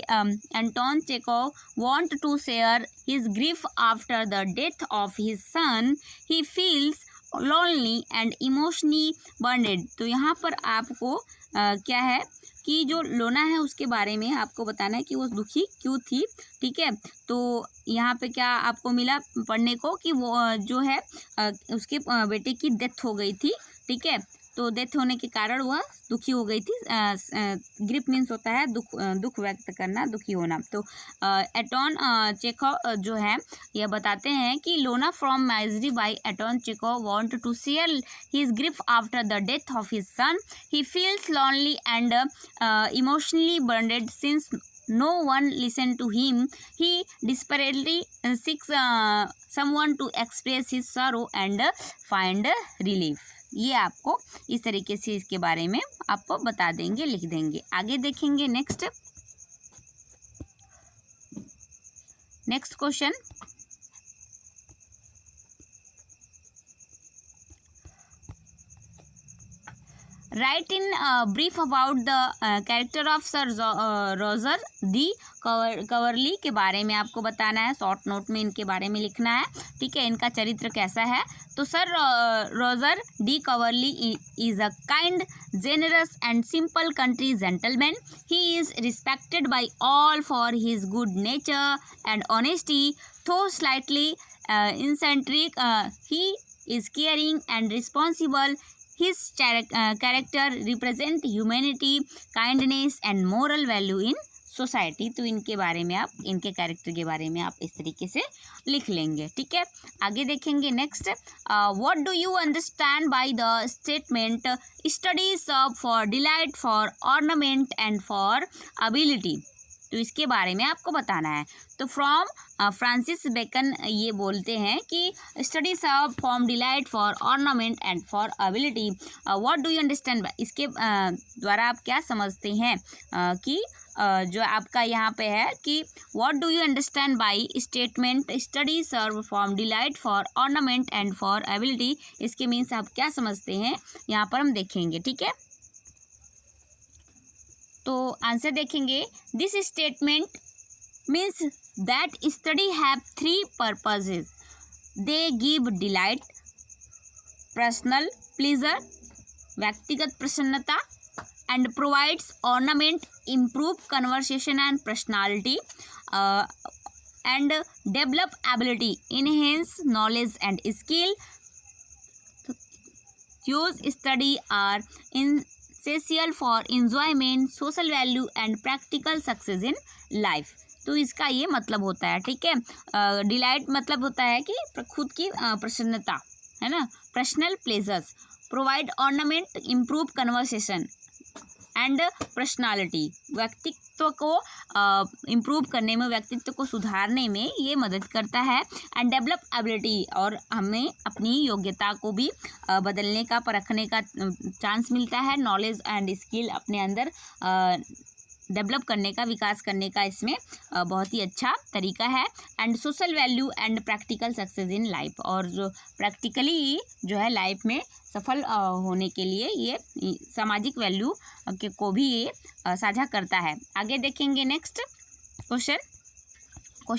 Anton Chekhov want to share his grief after the death of his son. He feels lonely and emotionally burned. तो यहाँ पर आपको क्या है कि जो लोना है उसके बारे में आपको बताना है कि वो दुखी क्यों थी, ठीक है। तो यहाँ पे क्या आपको मिला पढ़ने को कि वो जो है उसके बेटे की डेथ हो गई थी, ठीक है। तो डेथ होने के कारण वह दुखी हो गई थी। ग्रीफ मीन्स होता है दुख व्यक्त करना, दुखी होना। तो एंटोन चेकोव जो है यह बताते हैं कि Iona from misery by Anton Chekhov want to share his grief after the death of his son. He feels lonely and emotionally burned since no one listened to him. He desperately seeks someone to express his sorrow and find relief. ये आपको इस तरीके से इसके बारे में आपको बता देंगे, लिख देंगे। आगे देखेंगे next question. Write in brief about the character of Sir Roger de Coverley के बारे में आपको बताना है। शॉर्ट नोट में इनके बारे में लिखना है, ठीक है, इनका चरित्र कैसा है। तो Sir Roger de Coverley is a kind, generous and simple country gentleman. He is respected by all for his good nature and honesty, though slightly eccentric. He is caring and responsible. His character represent humanity, kindness and moral value in society. तो इनके बारे में आप, इनके character के बारे में आप इस तरीके से लिख लेंगे, ठीक है। आगे देखेंगे next. What do you understand by the statement study serve for delight, for ornament and for ability? तो इसके बारे में आपको बताना है। तो फ्रॉम फ्रांसिस बेकन ये बोलते हैं कि study serve for delight, for ornament and for ability. What do you understand, इसके द्वारा आप क्या समझते हैं कि जो आपका यहाँ पे है कि what do you understand by statement study serve for delight, for ornament and for ability, इसके मीन्स आप क्या समझते हैं यहाँ पर हम देखेंगे, ठीक है। तो आंसर देखेंगे। This statement means that study have 3 purposes. They give delight, personal pleasure, व्यक्तिगत प्रसन्नता, and provides ornament, improve conversation and personality, and develop ability, enhance knowledge and skill. Those study are essential for enjoyment, social value and practical success in life. तो इसका ये मतलब होता है, ठीक है। डिलाइट मतलब होता है कि खुद की प्रसन्नता, है ना, personal pleasures, provide ornament, improve conversation and personality, व्यक्तित्व को इम्प्रूव करने में, व्यक्तित्व को सुधारने में ये मदद करता है। एंड डेवलप एबिलिटी, और हमें अपनी योग्यता को भी बदलने का, परखने का चांस मिलता है। नॉलेज एंड स्किल अपने अंदर डेवलप करने का, विकास करने का इसमें बहुत ही अच्छा तरीका है। And social value and practical success in life, और जो प्रैक्टिकली जो है लाइफ में सफल होने के लिए ये सामाजिक वैल्यू के को भी ये साझा करता है। आगे देखेंगे next question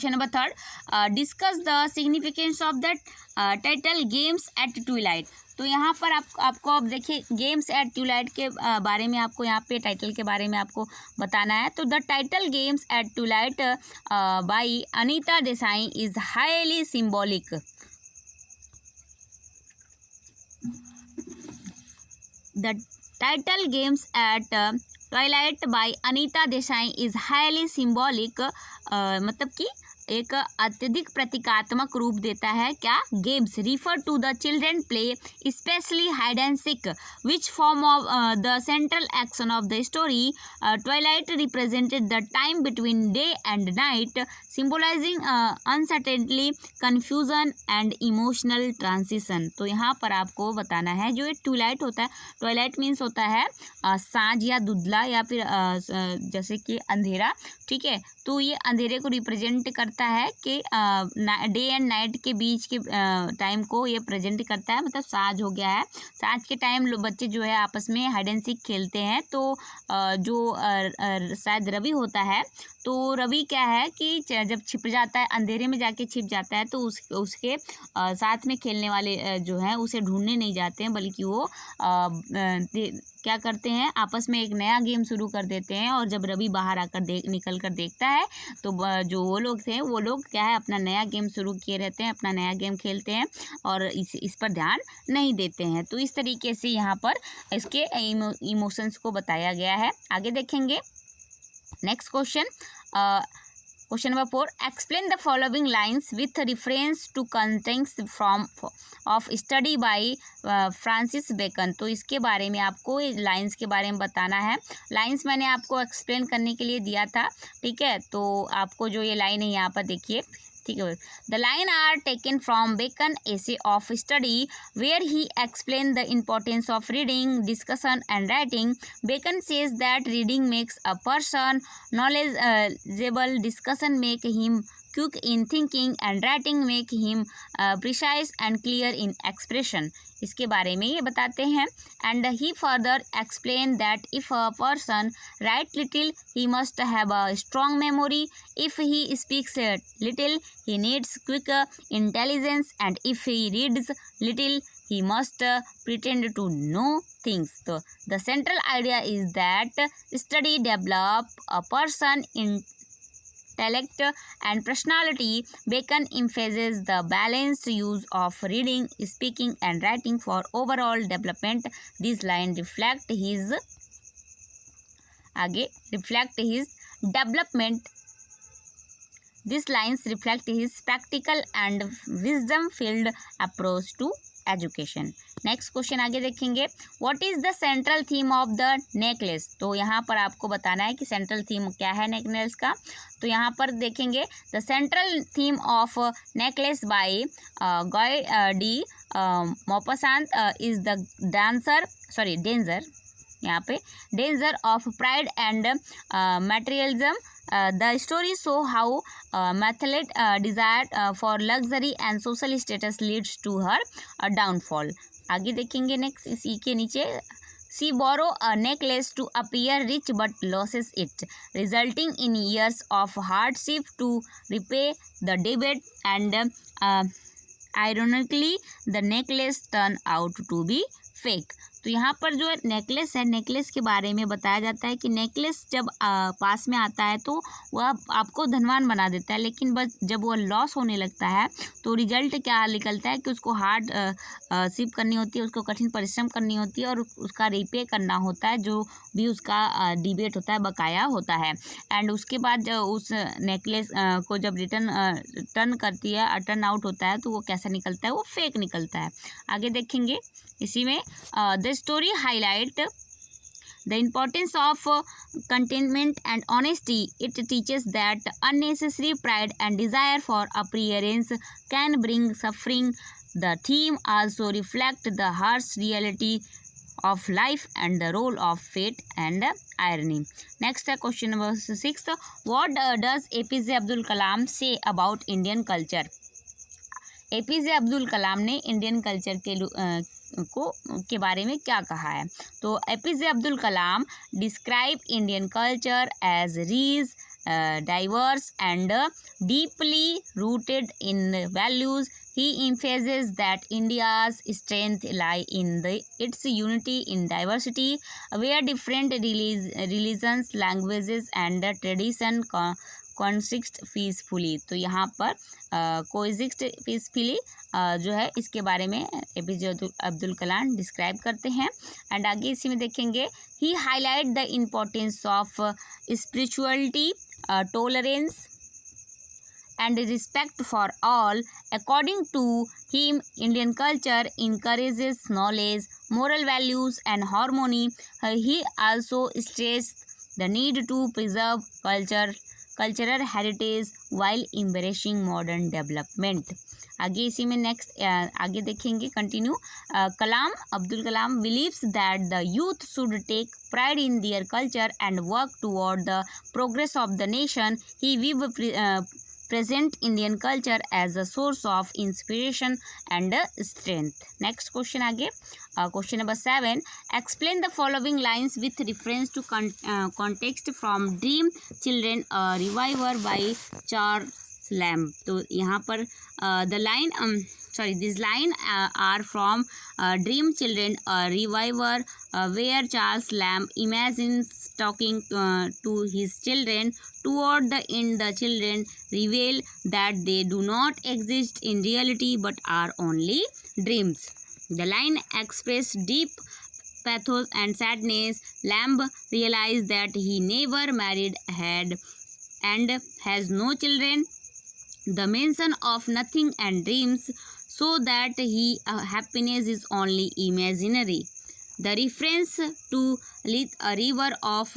number 3। Discuss the significance of that title games eight Twilight. तो यहाँ पर आपको अब देखिए गेम्स एट ट्यूलाइट के बारे में आपको यहाँ पे टाइटल के बारे में आपको बताना है। तो the title games at twilight by Anita Desai is highly symbolic. The title games at twilight by Anita Desai is highly symbolic, मतलब कि एक अत्यधिक प्रतीकात्मक रूप देता है। क्या? Games refer to the children play specially hide and seek which form of the central action of the story. Twilight represented the time between day and night symbolising uncertainty, confusion and emotional transition. तो यहाँ पर आपको बताना है जो ये Twilight होता है, ट्वाइलाइट मीन्स होता है सांझ या धुंधला या फिर जैसे कि अंधेरा, ठीक है। तो ये अंधेरे को रिप्रेजेंट करता है कि डे एंड नाइट के बीच के टाइम को ये प्रेजेंट करता है, मतलब साँझ हो गया है। साँझ के टाइम बच्चे जो है आपस में हाइड एंड सीक खेलते हैं। तो जो शायद रवि होता है, तो रवि क्या है कि जब छिप जाता है, अंधेरे में जाके छिप जाता है, तो उसके साथ में खेलने वाले जो हैं उसे ढूंढने नहीं जाते हैं, बल्कि वो क्या करते हैं, आपस में एक नया गेम शुरू कर देते हैं। और जब रवि बाहर आकर निकल कर देखता है तो जो वो लोग थे, वो लोग क्या है अपना नया गेम शुरू किए रहते हैं, अपना नया गेम खेलते हैं और इस पर ध्यान नहीं देते हैं। तो इस तरीके से यहाँ पर इसके इमोशंस को बताया गया है। आगे देखेंगे next question, question number 4, explain the following lines with reference to contents from of study by Francis Bacon. तो इसके बारे में आपको लाइन्स के बारे में बताना है। लाइन्स मैंने आपको एक्सप्लेन करने के लिए दिया था, ठीक है। तो आपको जो ये लाइन है यहाँ पर देखिए, ठीक है। The line are taken from Bacon essay of study where he explain the importance of reading, discussion and writing. Bacon says that reading makes a person knowledgeable, discussion make him quick in thinking, and writing make him precise and clear in expression. इसके बारे में ये बताते हैं। And he further explain that if a person right little he must have a strong memory, if he speaks little he needs quick intelligence, and if he reads little he must pretend to know things. So the central idea is that study develop a person intellect and personality. Bacon emphasizes the balanced use of reading, speaking and writing for overall development. This line reflect his development. These lines reflect his practical and wisdom-filled approach to education. Next question आगे देखेंगे, what is the central theme of the necklace. तो यहाँ पर आपको बताना है कि central theme क्या है नेकलेस का। तो यहाँ पर देखेंगे, the central theme of necklace by Guy de Maupassant is the danger, यहाँ पे danger of pride and materialism. The story show how Mathalet desire for luxury and social status leads to her downfall. आगे देखेंगे next, इसी के नीचे, she borrow a necklace to appear rich but loses it, resulting in years of hardship to repay the debt, and ironically the necklace turned out to be fake. तो यहाँ पर जो necklace है, नेकलेस के बारे में बताया जाता है कि नेकलेस जब पास में आता है तो वह आपको धनवान बना देता है, लेकिन बस जब वह लॉस होने लगता है तो रिजल्ट क्या निकलता है कि उसको हार्ड शिप करनी होती है, उसको कठिन परिश्रम करनी होती है और उसका रिपे करना होता है, जो भी उसका डिबेट होता है, बकाया होता है। एंड उसके बाद उस नेकलेस को जब टर्न करती है, टर्न आउट होता है, तो वो कैसा निकलता है, वो फेक निकलता है। आगे देखेंगे इसी में, the story highlight the importance of containment and honesty. It teaches that unnecessary pride and desire for appearance can bring suffering. The theme also reflects the harsh reality of life and the role of fate and irony. Next है question number 6. What does APJ Abdul Kalam say about Indian culture? APJ Abdul Kalam ने Indian culture के बारे में क्या कहा है। तो APJ Abdul Kalam describe Indian culture as rich, diverse and deeply rooted in values, He emphasizes that India's strength lie in its unity in diversity, where different religions, languages and tradition coexist peacefully. तो यहाँ पर coexist peacefully जो है इसके बारे में APJ Abdul Kalam describe करते हैं. एंड आगे इसी में देखेंगे he highlight the importance of spirituality, tolerance and respect for all. According to him, Indian culture encourages knowledge, moral values and harmony. He also stressed the need to preserve cultural heritage while embracing modern development. आगे इसी में next आगे देखेंगे continue. Kalam Abdul Kalam believes that the youth should take pride in their culture and work toward the progress of the nation. He viewed present Indian culture as a source of inspiration and strength. Next question आगे question number 7. Explain the following lines with reference to context from Dream Children, a Reviver by Charles Lamb. तो यहाँ पर these line are from Dream Children, a Reviver, where Charles Lamb imagines talking to his children. Toward the end, the children reveal that they do not exist in reality but are only dreams. The line express deep pathos and sadness. Lamb realized that he never married, and has no children. The mention of nothing and dreams so that happiness is only imaginary. The reference to a river of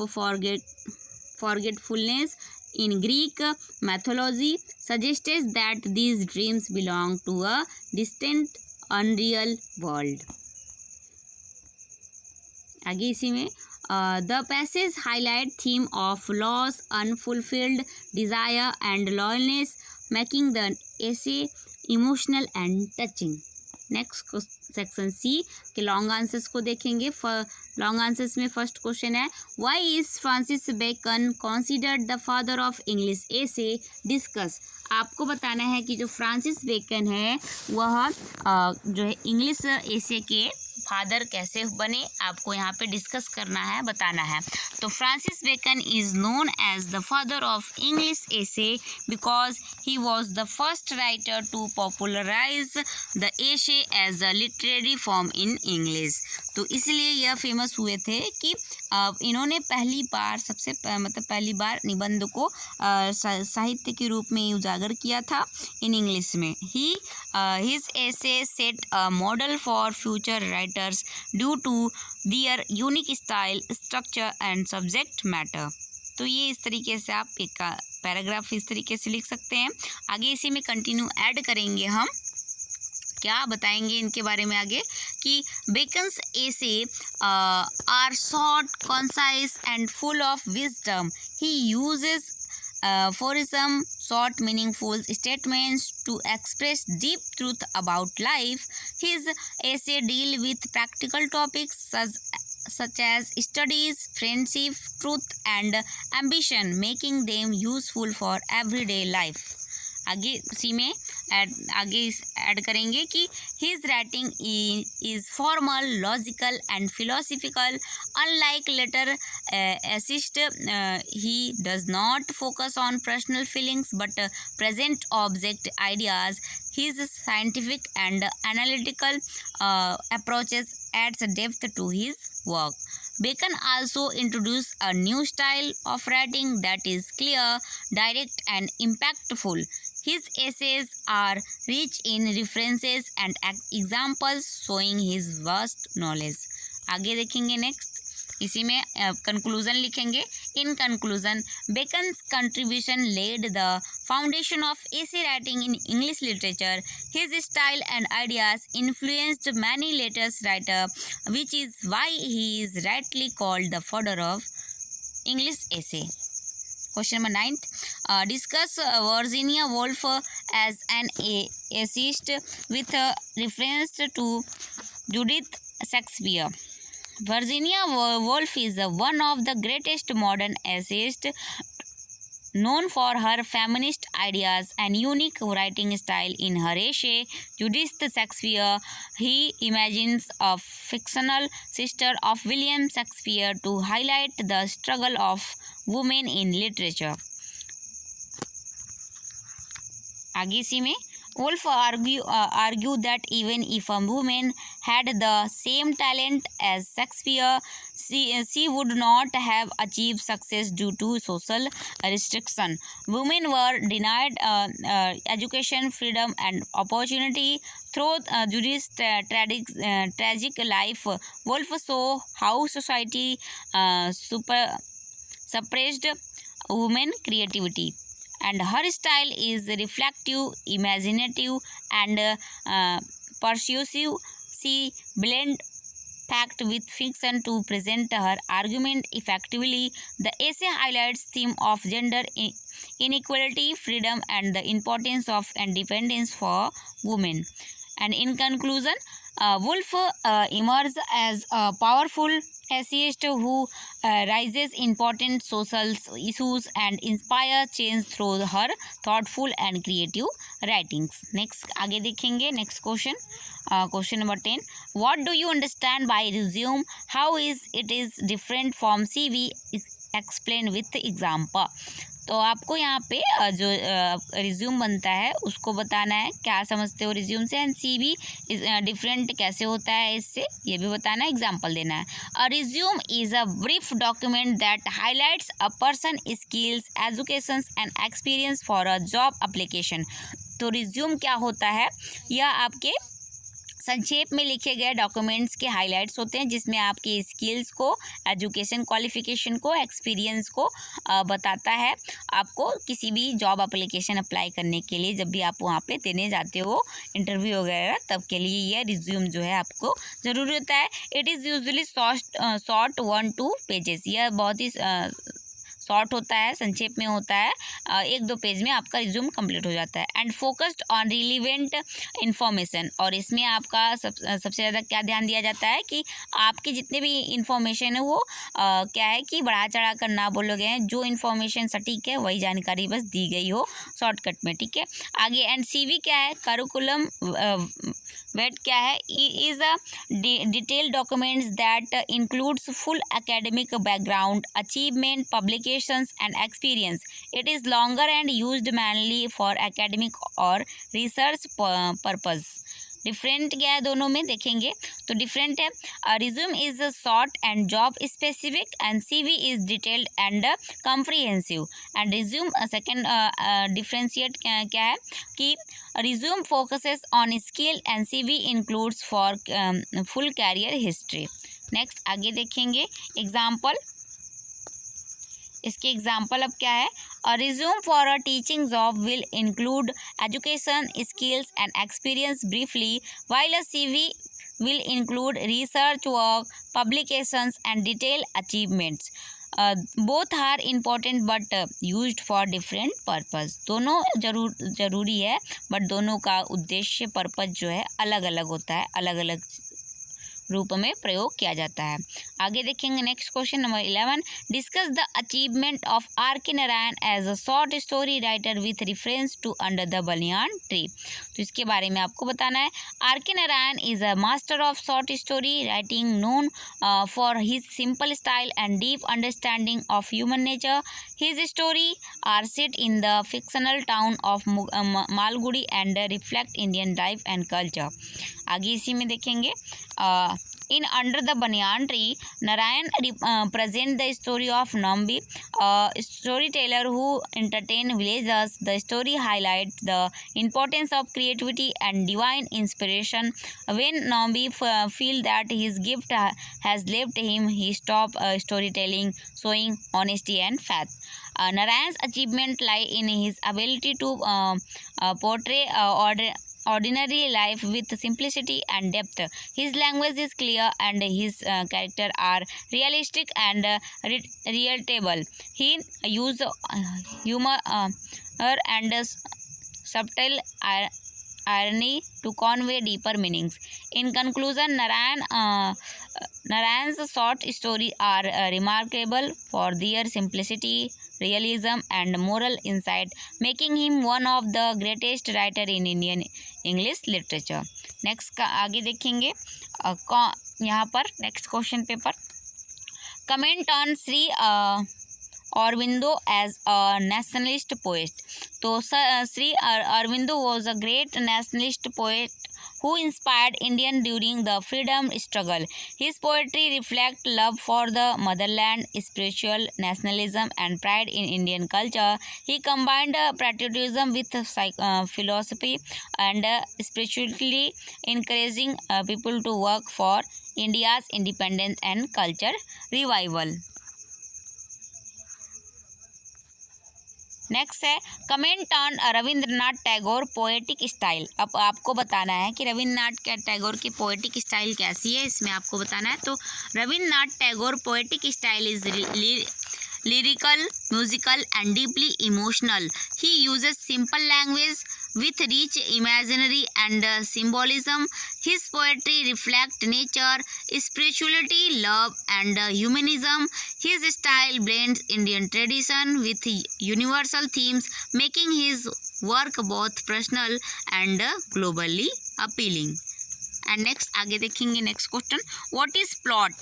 forgetfulness in Greek mythology suggests that these dreams belong to a distant, unreal world. आगे इसी में the passage highlight theme of loss, unfulfilled desire and loneliness, making the essay emotional and touching. Next section C के long answers को देखेंगे. Long answers में first question है why is Francis Bacon considered the father of English essay. Discuss. आपको बताना है कि जो फ्रांसिस बेकन है वह जो है इंग्लिश एसे के फादर कैसे बने. आपको यहाँ पे डिस्कस करना है, बताना है. तो Francis Bacon is known as the father of English essay because he was the first writer to popularise the essay as a literary form in English. तो इसलिए यह फेमस हुए थे कि इन्होंने पहली बार निबंध को साहित्य के रूप में उजागर किया था इन इंग्लिश में. His essay set a model for future writers due to their unique style, structure and subject matter. तो ये इस तरीके से आप एक पैराग्राफ इस तरीके से लिख सकते हैं. आगे इसी में कंटिन्यू ऐड करेंगे हम. क्या बताएंगे इनके बारे में आगे कि Bacon's essays are short, concise and full of wisdom. He uses aphorism, short meaningful statements to express deep truth about life. His essay deal with practical topics such as studies, friendship, truth and ambition, making them useful for everyday life. आगे इसी में add करेंगे कि his writing is formal, logical and philosophical. Unlike later essayist, he does not focus on personal feelings but present object ideas. His scientific and analytical approaches adds depth to his work. Bacon also introduced a new style of writing that is clear, direct and impactful. His essays are rich in references and examples showing his vast knowledge. आगे देखेंगे next. इसी में conclusion लिखेंगे. In conclusion, Bacon's contribution laid the foundation of essay writing in English literature. His style and ideas influenced many later writers, which is why he is rightly called the father of English essay. Question number 9. Discuss Virginia Woolf as an essayist with reference to Judith Shakespeare. Virginia Woolf is one of the greatest modern essayists, known for her feminist ideas and unique writing style. In her essay Judith Shakespeare, he imagines a fictional sister of William Shakespeare to highlight the struggle of women in literature. आगे इसी में Wolf argue that even if a woman had the same talent as Shakespeare, she would not have achieved success due to social restriction. Women were denied education, freedom, and opportunity. Through Judy's tragic life, Wolf saw how society suppressed women creativity. And her style is reflective, imaginative, and persuasive. She blends fact with fiction to present her argument effectively. The essay highlights theme of gender inequality, freedom, and the importance of independence for women. And in conclusion, Woolf emerges as a powerful essayist who raises important social issues and inspires change through her thoughtful and creative writings. Next आगे देखेंगे next question. Question number 10. What do you understand by resume? How is it different from CV? Explain with example. तो आपको यहाँ पे जो resume बनता है उसको बताना है, क्या समझते हो रिज्यूम से, एंड CV डिफरेंट कैसे होता है इससे, ये भी बताना है, एग्जांपल देना है. A resume is a brief document that highlights a person skills, education and experience for a job application. तो रिज्यूम क्या होता है, यह आपके संक्षेप में लिखे गए डॉक्यूमेंट्स के हाइलाइट्स होते हैं जिसमें आपकी स्किल्स को, एजुकेशन क्वालिफिकेशन को, एक्सपीरियंस को बताता है. आपको किसी भी जॉब एप्लीकेशन अप्लाई करने के लिए जब भी आप वहाँ पे देने जाते हो इंटरव्यू वगैरह, तब के लिए यह रिज्यूम जो है आपको ज़रूरी होता है. It is usually short 1-2 pages. यह बहुत ही शॉर्ट होता है, संक्षेप में होता है, 1-2 पेज में आपका रिज्यूम कंप्लीट हो जाता है. And focused on relevant information. और इसमें आपका सबसे ज़्यादा क्या ध्यान दिया जाता है कि आपके जितने भी इंफॉर्मेशन है वो क्या है कि बढ़ा चढ़ा कर ना बोले गए हैं, जो इन्फॉर्मेशन सटीक है वही जानकारी बस दी गई हो शॉर्टकट में. ठीक है, आगे. एंड CV क्या है, करिकुलम वेट क्या है, is a detail documents that includes full academic background, achievement, publications and experience. It is longer and used mainly for academic और रिसर्च पर्पज. डिफरेंट क्या है दोनों में देखेंगे तो डिफरेंट है. Resume is short and job specific and CV is detailed and comprehensive. And resume second differentiate क्या है कि resume focuses on skill and CV includes for full career history. Next आगे देखेंगे एग्जाम्पल. इसके एग्जाम्पल अब क्या है, a resume for a teaching job will include education, skills and experience briefly, while a CV will include research work, publications and detailed achievements. Both are important but used for different purpose. दोनों ज़रूरी है but दोनों का उद्देश्य purpose जो है अलग अलग होता है, अलग अलग रूप में प्रयोग किया जाता है. आगे देखेंगे next question number 11. Discuss the achievement of R.K. Narayan as a short story writer with reference to under the banyan tree. तो इसके बारे में आपको बताना है. R.K. Narayan is a master of short story writing known for his simple style and deep understanding of human nature. His story are set in the fictional town of Malgudi and reflect Indian life and culture. आगे इसी में देखेंगे. In Under the Banyan Tree, Narayan present the story of Nambi, a storyteller who entertain villagers. The story highlights the importance of creativity and divine inspiration. When Nambi feel that his gift has left him, he stop storytelling, showing honesty and faith. Narayan's achievement lie in his ability to portray ordinary life with simplicity and depth. His language is clear and his character are realistic and relatable. He use humor and subtle irony to convey deeper meanings. In conclusion, Narayan's short stories are remarkable for their simplicity, realism, and moral insight, making him one of the greatest writer in Indian English literature. Next का आगे देखेंगे यहाँ पर next question paper. Comment on Shri Aurobindo as a nationalist poet. तो Sri Aurobindo was a great nationalist poet who inspired Indians during the freedom struggle. His poetry reflects love for the motherland, spiritual nationalism, and pride in Indian culture. He combined patriotism with philosophy and spirituality, encouraging people to work for India's independence and culture revival. Next है comment on Rabindranath Tagore poetic style. अब आपको बताना है कि रविंद्रनाथ टैगोर की poetic style कैसी है, इसमें आपको बताना है. तो Rabindranath Tagore poetic style is lyrical, musical, and deeply emotional. He uses simple language with rich imaginary and symbolism. His poetry reflects nature, spirituality, love, and humanism. His style blends Indian tradition with universal themes, making his work both personal and globally appealing. And next आगे देखेंगे next question. What is plot?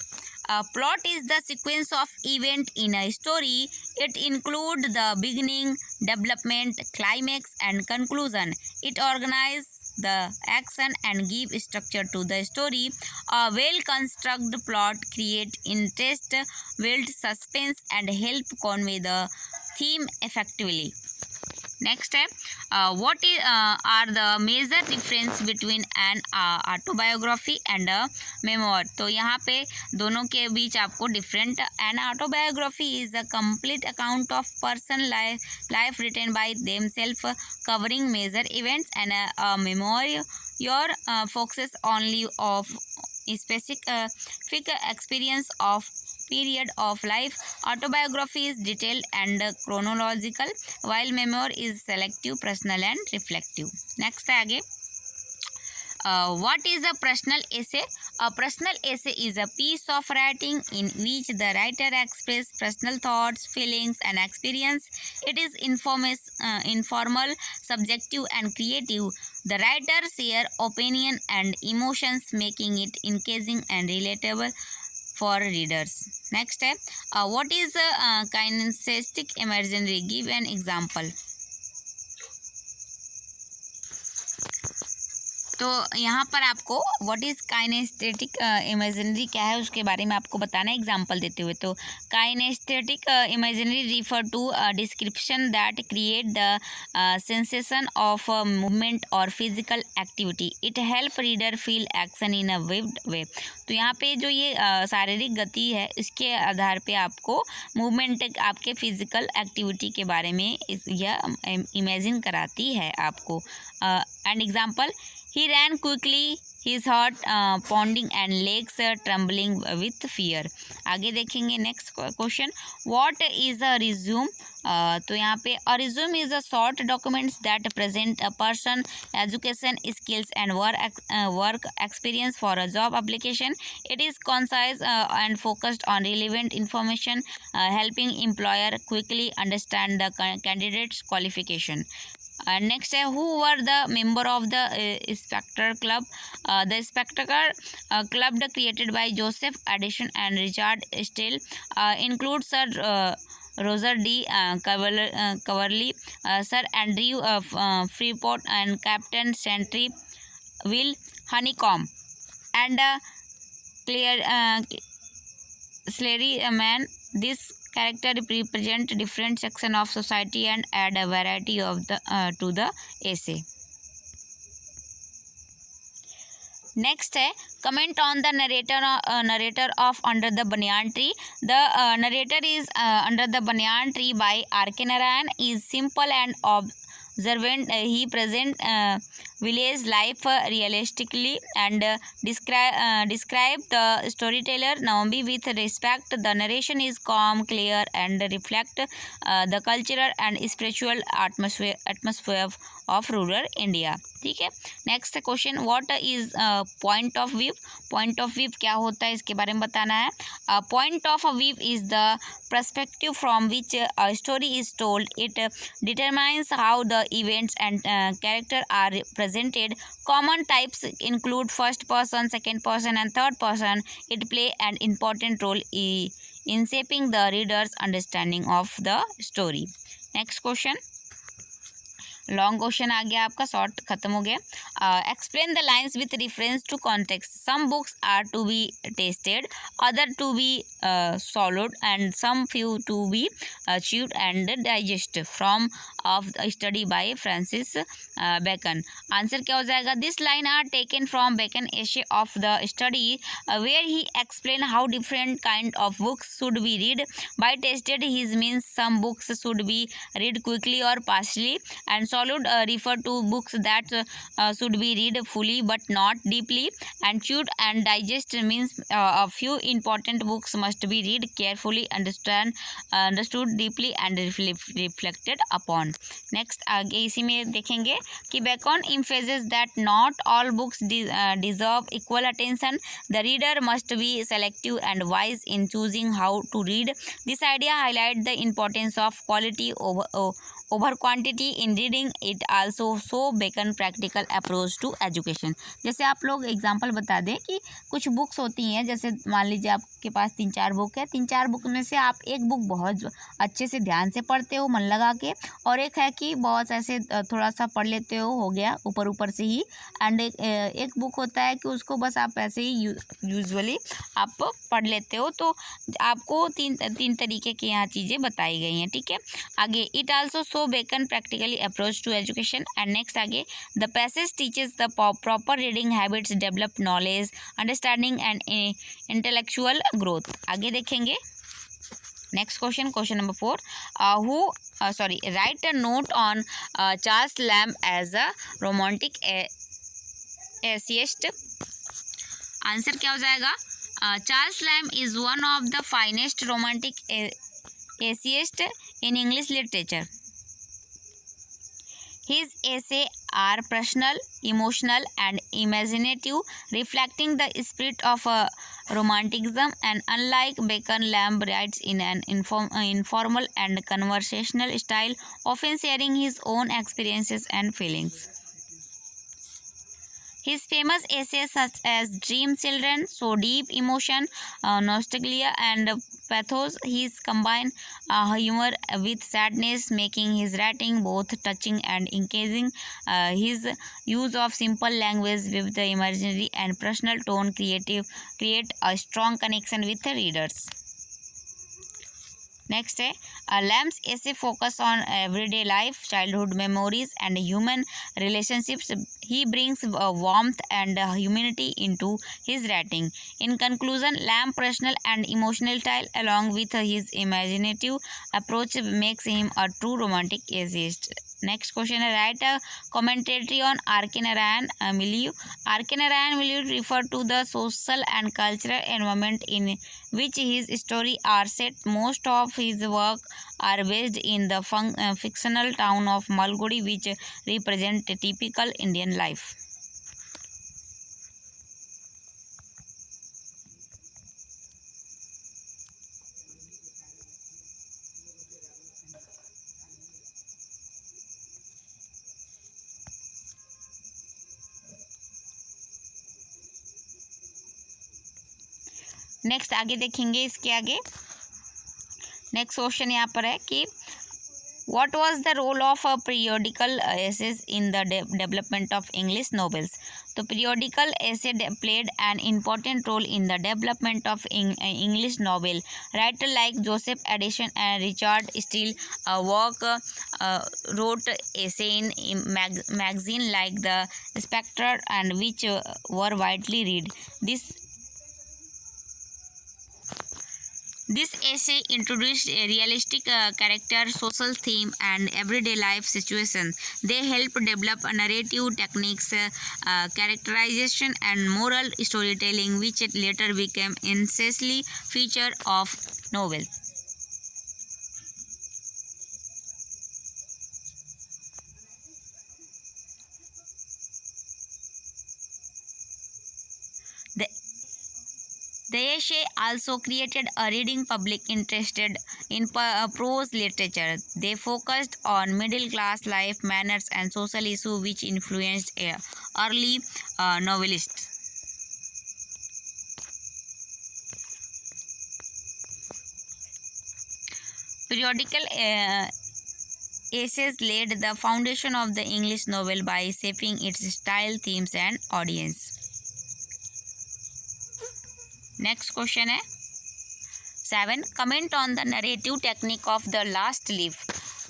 Plot is the sequence of event in a story. It includes the beginning, development, climax, and conclusion. It organizes the action and gives structure to the story. A well-constructed plot creates interest, builds suspense, and help convey the theme effectively. Next है what are the major difference between an autobiography and memoir. तो यहाँ पे दोनों के बीच आपको different. An autobiography is a complete account of person life written by themselves covering major events and memoir your focuses only of specific experience of period of life. Autobiography is detailed and chronological, while memoir is selective, personal, and reflective. Next है आगे. What is a personal essay? A personal essay is a piece of writing in which the writer expresses personal thoughts, feelings, and experience. It is informal, subjective, and creative. The writer shares opinion and emotions, making it engaging and relatable for readers. Next है what is kinesthetic imagery? Give an example. तो यहाँ पर आपको what is kinaesthetic imaginary क्या है उसके बारे में आपको बताना है एग्जांपल देते हुए. तो kinaesthetic imaginary refer to description that create the sensation of movement और physical activity. It help reader feel action in a vivid way. तो यहाँ पे जो ये शारीरिक गति है इसके आधार पे आपको मूवमेंट आपके फिजिकल एक्टिविटी के बारे में यह इमेजिन कराती है आपको. And example, he ran quickly, his heart pounding and legs trembling with fear. आगे देखेंगे next question. What is a resume? तो यहाँ पे a resume is a short documents that present a person education skills and work experience for a job application. It is concise and focused on relevant information, helping employer quickly understand the candidate's qualification. Next है who were the member of the Spectre Club? The Spectre Club created by Joseph Addison and Richard Steele includes Sir Roger D. Coverley, Sir Andrew Freeport, and Captain Sentry Will Honeycomb, and Slary Man. This character represent different section of society and add a variety of the to the essay. Next है comment on the narrator of Under the Banyan Tree. The narrator is Under the Banyan Tree by R.K. Narayan is simple and he present village life realistically and describe the storyteller Naomi with respect. The narration is calm, clear, and reflect the cultural and spiritual atmosphere of rural India. ठीक है. Next question, what is point of view. Point of view क्या होता है इसके बारे में बताना है. Point of view is the perspective from which a story is told. It determines how the events and character are presented. Common types include first person, second person, and third person. It play an important role in shaping the reader's understanding of the story. Next question. Long question आ गया आपका, short खत्म हो गया. Explain the lines with reference to context. Some books are to be tasted, other to be swallowed, and some few to be chewed and digested. From of study by Francis Bacon. Answer क्या हो जाएगा. This line are taken from Bacon essay of the study where he explained how different kind of books should be read. By tested his means some books should be read quickly or partially, and swallowed refer to books that should be read fully but not deeply, and chewed and digest means a few important books must be read carefully, understood deeply and reflected upon. Next आगे इसी में देखेंगे कि Bacon emphasizes that not all books deserve equal attention. The reader must be selective and wise in choosing how to read. This idea highlights the importance of quality over quantity in reading. It also show Bacon practical approach to education. जैसे आप लोग example बता दें कि कुछ books होती हैं, जैसे मान लीजिए आपके पास 3-4 बुक है, 3-4 बुक में से आप एक बुक बहुत अच्छे से ध्यान से पढ़ते हो मन लगा के, और एक है कि बहुत ऐसे थोड़ा सा पढ़ लेते हो गया ऊपर ऊपर से ही, एंड एक बुक होता है कि उसको बस आप ऐसे ही यूजुअली आप पढ़ लेते हो. तो आपको तीन तरीके की यहाँ चीज़ें बताई गई हैं. ठीक है. आगे it also show Bacon practically approach to education. And next आगे the passage teaches the proper reading habits, develop knowledge, understanding and intellectual growth. आगे देखेंगे. Next question, question number 4. Write a note on Charles Lamb as a romantic essayist. Answer क्या हो जाएगा. Charles Lamb is one of the finest romantic essayists in English literature. His essays are personal, emotional, and imaginative, reflecting the spirit of romanticism. And unlike Bacon, Lamb writes in an informal and conversational style, often sharing his own experiences and feelings. His famous essays such as Dream Children show deep emotion, nostalgia, and pathos. He combines humor with sadness, making his writing both touching and engaging. His use of simple language with the imaginary and personal tone create a strong connection with the readers. Next है Lamb's essay focus on everyday life, childhood memories, and human relationships. He brings warmth and humanity into his writing. In conclusion, Lamb's personal and emotional style, along with his imaginative approach, makes him a true romantic essayist. Next question है write a commentary on Arkin-Narayan milieu. Arkin-Narayan milieu refer to the social and cultural environment in which his stories are set. Most of his work are based in the fictional town of Malgudi, which represent a typical Indian life. Next आगे देखेंगे. इसके आगे next question यहाँ पर है कि what was the role of periodical essays in the development of English novels. तो periodical essay played an important role in the development of English novel. Writer like Joseph Addison and Richard Steele wrote essay in magazine like the Spectre, and which were widely read. This essay introduced a realistic character, social theme, and everyday life situation. They help develop a narrative techniques, characterization, and moral storytelling, which later became essentially feature of novels. The The essay also created a reading public interested in prose literature. They focused on middle class life, manners, and social issues which influenced early novelists. Periodical essays laid the foundation of the English novel by shaping its style, themes, and audience. Next question है 7. Comment on the narrative technique of the last leaf.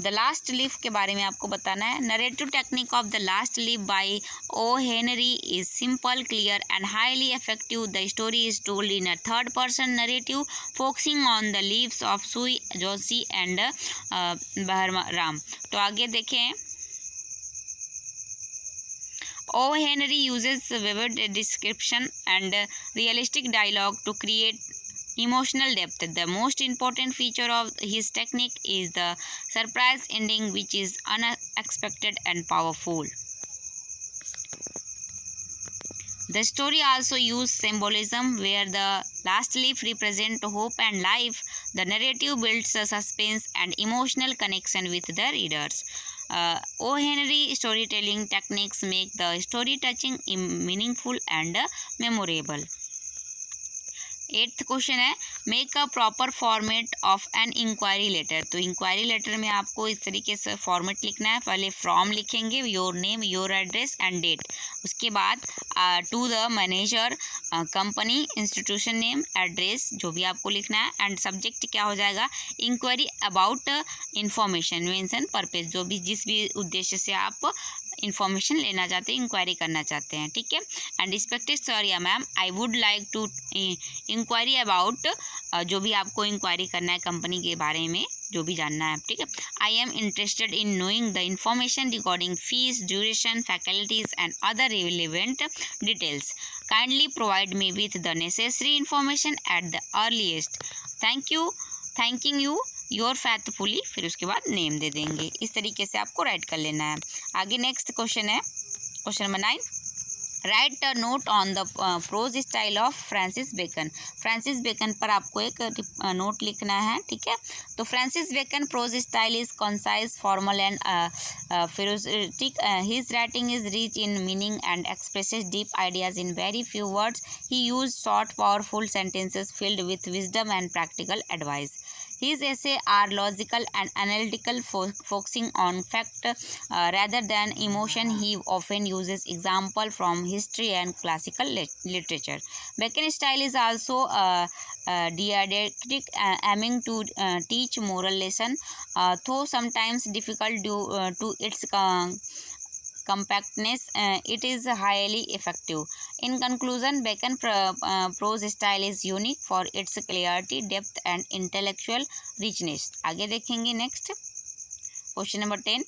The last leaf के बारे में आपको बताना है. Narrative technique of the last leaf by O Henry is simple, clear and highly effective. The story is told in a third person narrative focusing on the leaves of Sue, जोशी and बहरराम. तो आगे देखें. O. Henry uses vivid description and realistic dialogue to create emotional depth. The most important feature of his technique is the surprise ending, which is unexpected and powerful. The story also uses symbolism, where the last leaf represents hope and life. The narrative builds a suspense and emotional connection with the readers. O. Henry storytelling techniques make the story touching, meaningful, and memorable. 8th question है. Make a proper format of an inquiry letter. तो inquiry letter में आपको इस तरीके से format लिखना है. पहले फ्रॉम लिखेंगे, your name, your address and date. उसके बाद to the manager, company, institution name, address जो भी आपको लिखना है. एंड सब्जेक्ट क्या हो जाएगा, inquiry about information, mention purpose, जो भी जिस भी उद्देश्य से आप इन्फॉर्मेशन लेना चाहते हैं, इंक्वायरी करना चाहते हैं. ठीक है. एंड रिस्पेक्टेड सर या ma'am, I would like to inquiry about, जो भी आपको इंक्वायरी करना है कंपनी के बारे में, जो भी जानना है. ठीक है. I am interested in knowing the information regarding fees, duration, faculties and other relevant details. Kindly provide me with the necessary information at the earliest. Thanking you your faithfully. फिर उसके बाद नेम दे देंगे. इस तरीके से आपको राइट कर लेना है. आगे नेक्स्ट क्वेश्चन है, question number 9. Write a note on the prose style of Francis Bacon. Francis Bacon पर आपको एक नोट लिखना है. ठीक है. तो Francis Bacon prose style is concise, formal and philosophic. His writing is rich in meaning and expresses deep ideas in very few words. He use short powerful sentences filled with wisdom and practical advice. His essays are logical and analytical, focusing on fact rather than emotion. He often uses examples from history and classical literature. Bacon's style is also didactic, aiming to teach moral lesson, though sometimes difficult due to its compactness. It is highly effective. In conclusion, Bacon prose style is unique for its clarity, depth and intellectual richness. आगे देखेंगे next question number 10.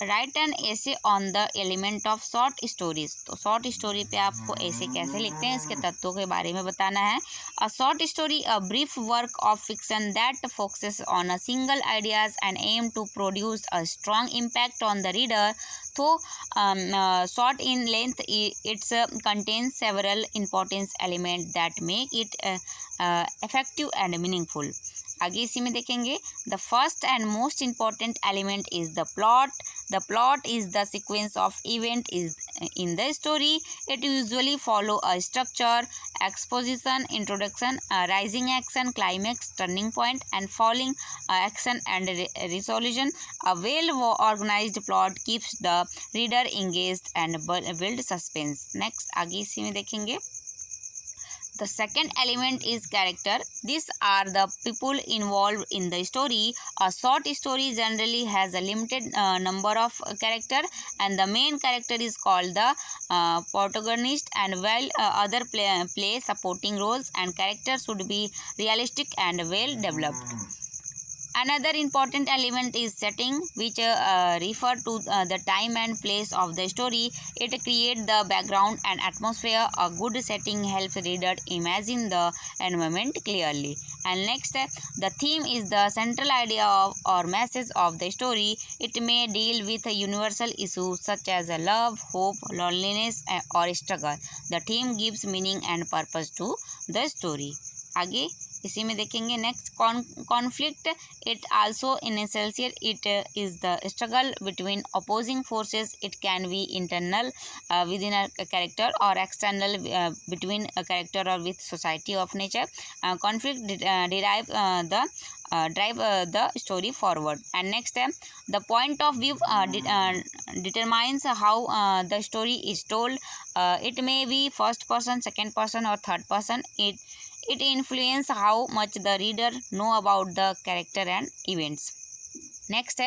Right an essay on the element of short stories. तो short story पे आपको ऐसे कैसे लिखते हैं, इसके तत्वों के बारे में बताना है. A short story, a brief work of fiction that focuses on a single ideas and aim to produce a strong impact on the reader. तो short in length, it contains several important elements that make it effective and meaningful. आगे इसी में देखेंगे. The first and most important element is the plot. The plot is the sequence of event is in the story. It usually follow a structure, exposition, introduction, rising action, climax, turning point and falling action and resolution. A well organized plot keeps the reader engaged and build suspense. Next आगे इसी में देखेंगे. The second element is character. These are the people involved in the story. A short story generally has a limited number of character, and the main character is called the protagonist, and while other play supporting roles, and characters should be realistic and well developed. Another important element is setting, which refer to the time and place of the story. It creates the background and atmosphere. A good setting helps reader imagine the environment clearly. And next, the theme is the central idea of or message of the story. It may deal with universal issues such as love, hope, loneliness, or struggle. The theme gives meaning and purpose to the story. आगे इसी में देखेंगे next conflict. It also in essential it is the struggle between opposing forces. It can be internal with in a character और external between a character और with society of nature. Conflict drive the story forward. And next, the point of view determines how the story is told. It may be first person, second person, or third person. It influences how much the reader know about the character and events. Next,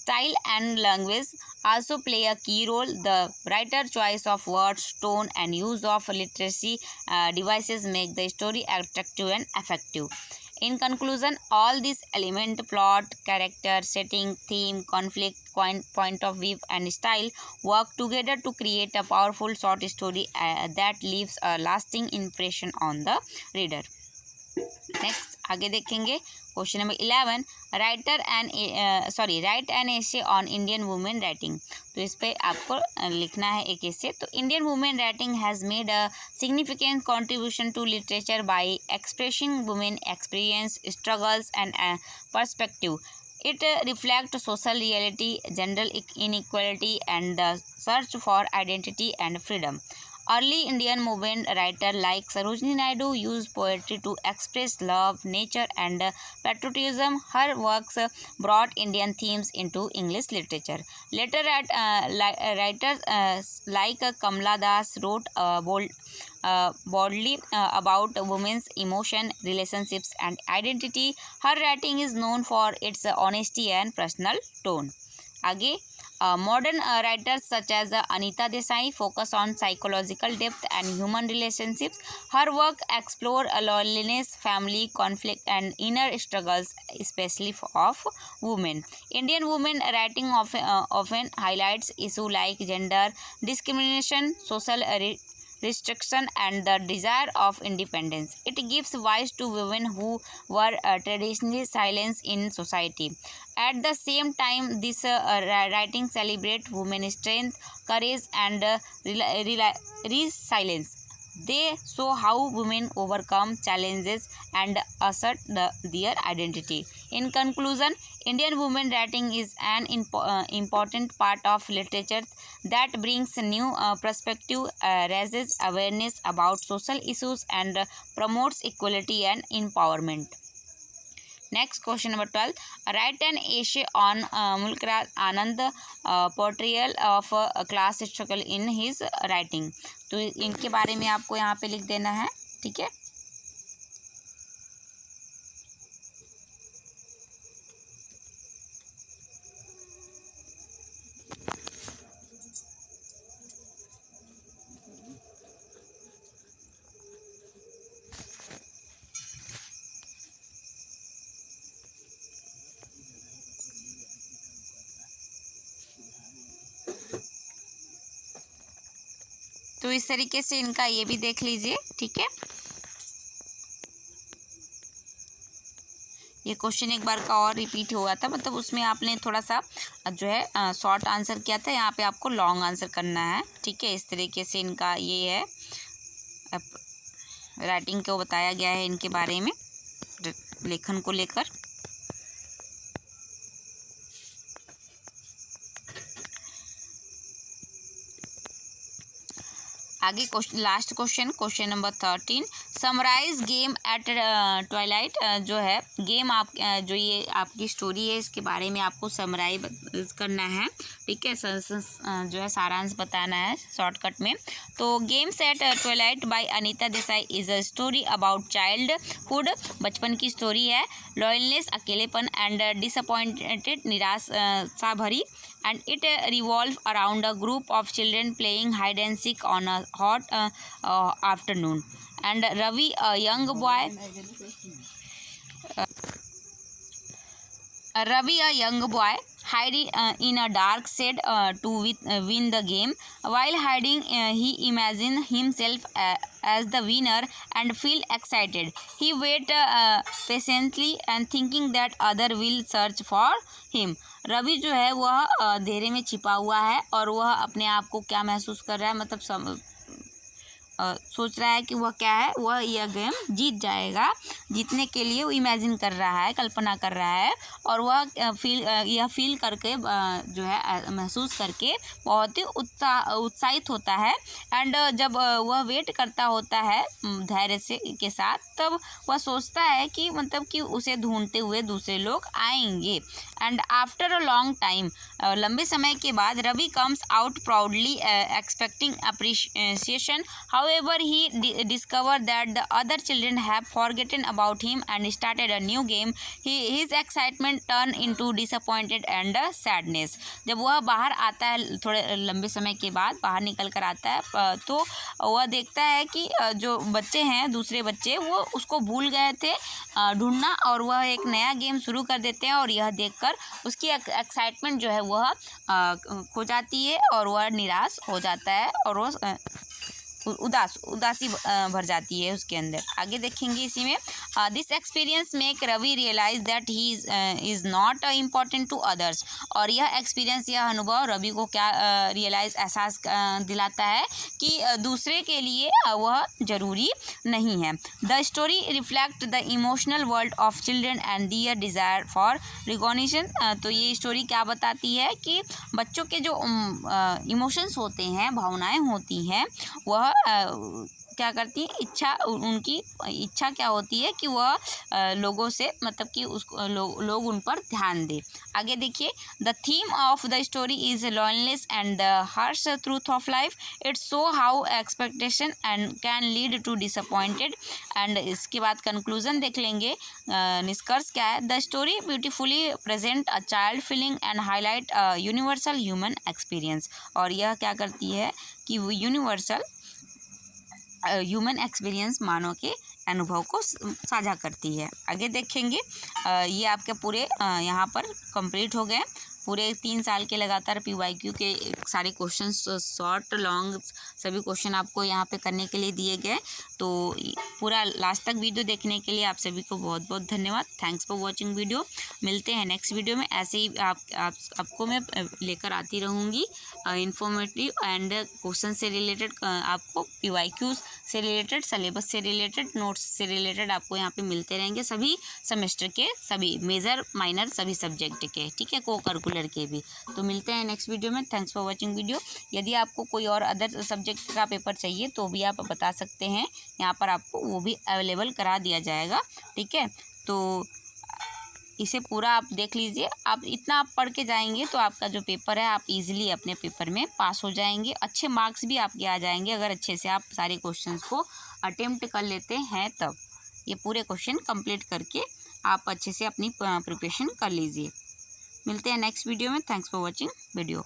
style and language also play a key role. The writer choice of words, tone, and use of literacy devices make the story attractive and effective. In conclusion, all these elements, plot, character, setting, theme, conflict, point of view, and style work together to create a powerful short story that leaves a lasting impression on the reader. Next आगे देखेंगे question number 11. Write an essay on Indian women writing. तो इस पे आपको लिखना है एक essay. तो Indian women writing has made a significant contribution to literature by expressing women experience, struggles and perspective. It reflects social reality, gender inequality, and the search for identity and freedom. Early Indian movement writers like Sarojini Naidu used poetry to express love, nature, and patriotism. Her works brought Indian themes into English literature. Later, writers like Kamala Das wrote boldly about women's emotion, relationships, and identity. Her writing is known for its honesty and personal tone. आगे modern writers such as Anita Desai focus on psychological depth and human relationships. Her work explore loneliness, family conflict, and inner struggles, especially of women. Indian women writing often highlights issues like gender discrimination, social restriction, and the desire of independence. It gives voice to women who were traditionally silenced in society. At the same time, this writing celebrates women's strength, courage, and resilience. They show how women overcome challenges and assert their identity. In conclusion, Indian women writing is an important part of literature that brings new perspective, raises awareness about social issues, and promotes equality and empowerment. Next, question number 12. Write an essay on Mulkraj Anand portrayal of class struggle in his writing. तो इनके बारे में आपको यहाँ पे लिख देना है. ठीक है. तो इस तरीके से इनका ये भी देख लीजिए. ठीक है. ये क्वेश्चन एक बार का और रिपीट हुआ था, मतलब उसमें आपने थोड़ा सा जो है शॉर्ट आंसर किया था. यहाँ पे आपको लॉन्ग आंसर करना है. ठीक है. इस तरीके से इनका ये है, राइटिंग को बताया गया है इनके बारे में, लेखन को लेकर. आगे last question number 13, summarize game at twilight. जो है गेम आप जो ये आपकी स्टोरी है इसके बारे में आपको समराइज करना है, ठीक है, जो है सारांश बताना है शॉर्टकट में। तो games at twilight by Anita Desai is a story about childhood, बचपन की स्टोरी है, लॉयलनेस अकेलेपन एंड डिसअपॉइंटेड, निराशा भरी, and it revolves around a group of children playing hide and seek on a hot afternoon, and Ravi, a young boy hiding in a dark shed to win the game. While hiding, he imagines himself as the winner and feel excited. He waits patiently and thinking that other will search for him. Ravi जो है वह अंधेरे में छिपा हुआ है और वह अपने आप को क्या महसूस कर रहा है, मतलब सोच रहा है कि वह क्या है, वह यह गेम जीत जाएगा। जीतने के लिए वो इमेजिन कर रहा है, कल्पना कर रहा है, और वह यह फील करके जो है महसूस करके बहुत ही उत्साहित होता है। एंड जब वह वेट करता होता है धैर्य से के साथ, तब वह सोचता है कि मतलब कि उसे ढूंढते हुए दूसरे लोग आएंगे। And after a long time, लंबे समय के बाद, Ravi comes out proudly expecting appreciation. However, he discovered that the other children have forgotten about him and started a new game. His excitement turned into disappointed and sadness. जब वह बाहर आता है थोड़े लंबे समय के बाद, बाहर निकल कर आता है, तो वह देखता है कि जो बच्चे हैं, दूसरे बच्चे, वो उसको भूल गए थे ढूंढना, और वह एक नया गेम शुरू कर देते हैं, और यह देखकर उसकी एक्साइटमेंट जो है वह खो जाती है और वह निराश हो जाता है और वह उदासी भर जाती है उसके अंदर। आगे देखेंगे इसी में, this experience make Ravi realize that he is not important to others. और यह एक्सपीरियंस, यह अनुभव रवि को क्या रियलाइज, एहसास दिलाता है कि दूसरे के लिए वह ज़रूरी नहीं है। The story reflect the emotional world of children and their desire for recognition. तो ये स्टोरी क्या बताती है कि बच्चों के जो इमोशंस होते हैं, भावनाएं होती हैं, वह क्या करती है, उनकी इच्छा क्या होती है कि वह लोगों से, मतलब कि उसको लोग उन पर ध्यान दे। आगे देखिए, the theme of the story is loneliness and the harsh truth of life. It's show how expectation and can lead to disappointed. And इसके बाद कंक्लूजन देख लेंगे, निष्कर्ष क्या है। The story beautifully present a child feeling and highlight a universal human experience. और यह क्या करती है कि वो यूनिवर्सल ह्यूमन एक्सपीरियंस, मानव के अनुभव को साझा करती है। आगे देखेंगे, ये आपके पूरे यहाँ पर कंप्लीट हो गए। पूरे 3 साल के लगातार PYQ के सारे क्वेश्चन, शॉर्ट लॉन्ग सभी क्वेश्चन आपको यहाँ पे करने के लिए दिए गए। तो पूरा लास्ट तक वीडियो देखने के लिए आप सभी को बहुत बहुत धन्यवाद। Thanks for watching video. मिलते हैं नेक्स्ट वीडियो में। ऐसे ही आपको मैं लेकर आती रहूँगी इंफॉर्मेटिव एंड क्वेश्चन से रिलेटेड, आपको PYQ से रिलेटेड, सिलेबस से रिलेटेड, नोट्स से रिलेटेड आपको यहाँ पे मिलते रहेंगे, सभी सेमेस्टर के, सभी मेजर माइनर सभी सब्जेक्ट के, ठीक है, को करिकुलर के भी। तो मिलते हैं नेक्स्ट वीडियो में। Thanks for watching video. यदि आपको कोई और अदर सब्जेक्ट का पेपर चाहिए तो भी आप बता सकते हैं, यहाँ पर आपको वो भी अवेलेबल करा दिया जाएगा, ठीक है। तो इसे पूरा आप देख लीजिए। आप इतना आप पढ़ के जाएंगे तो आपका जो पेपर है, आप इजीली अपने पेपर में पास हो जाएंगे। अच्छे मार्क्स भी आपके आ जाएंगे अगर अच्छे से आप सारे क्वेश्चंस को अटेम्प्ट कर लेते हैं। तब ये पूरे क्वेश्चन कंप्लीट करके आप अच्छे से अपनी प्रिपरेशन कर लीजिए। मिलते हैं नेक्स्ट वीडियो में। Thanks for watching video.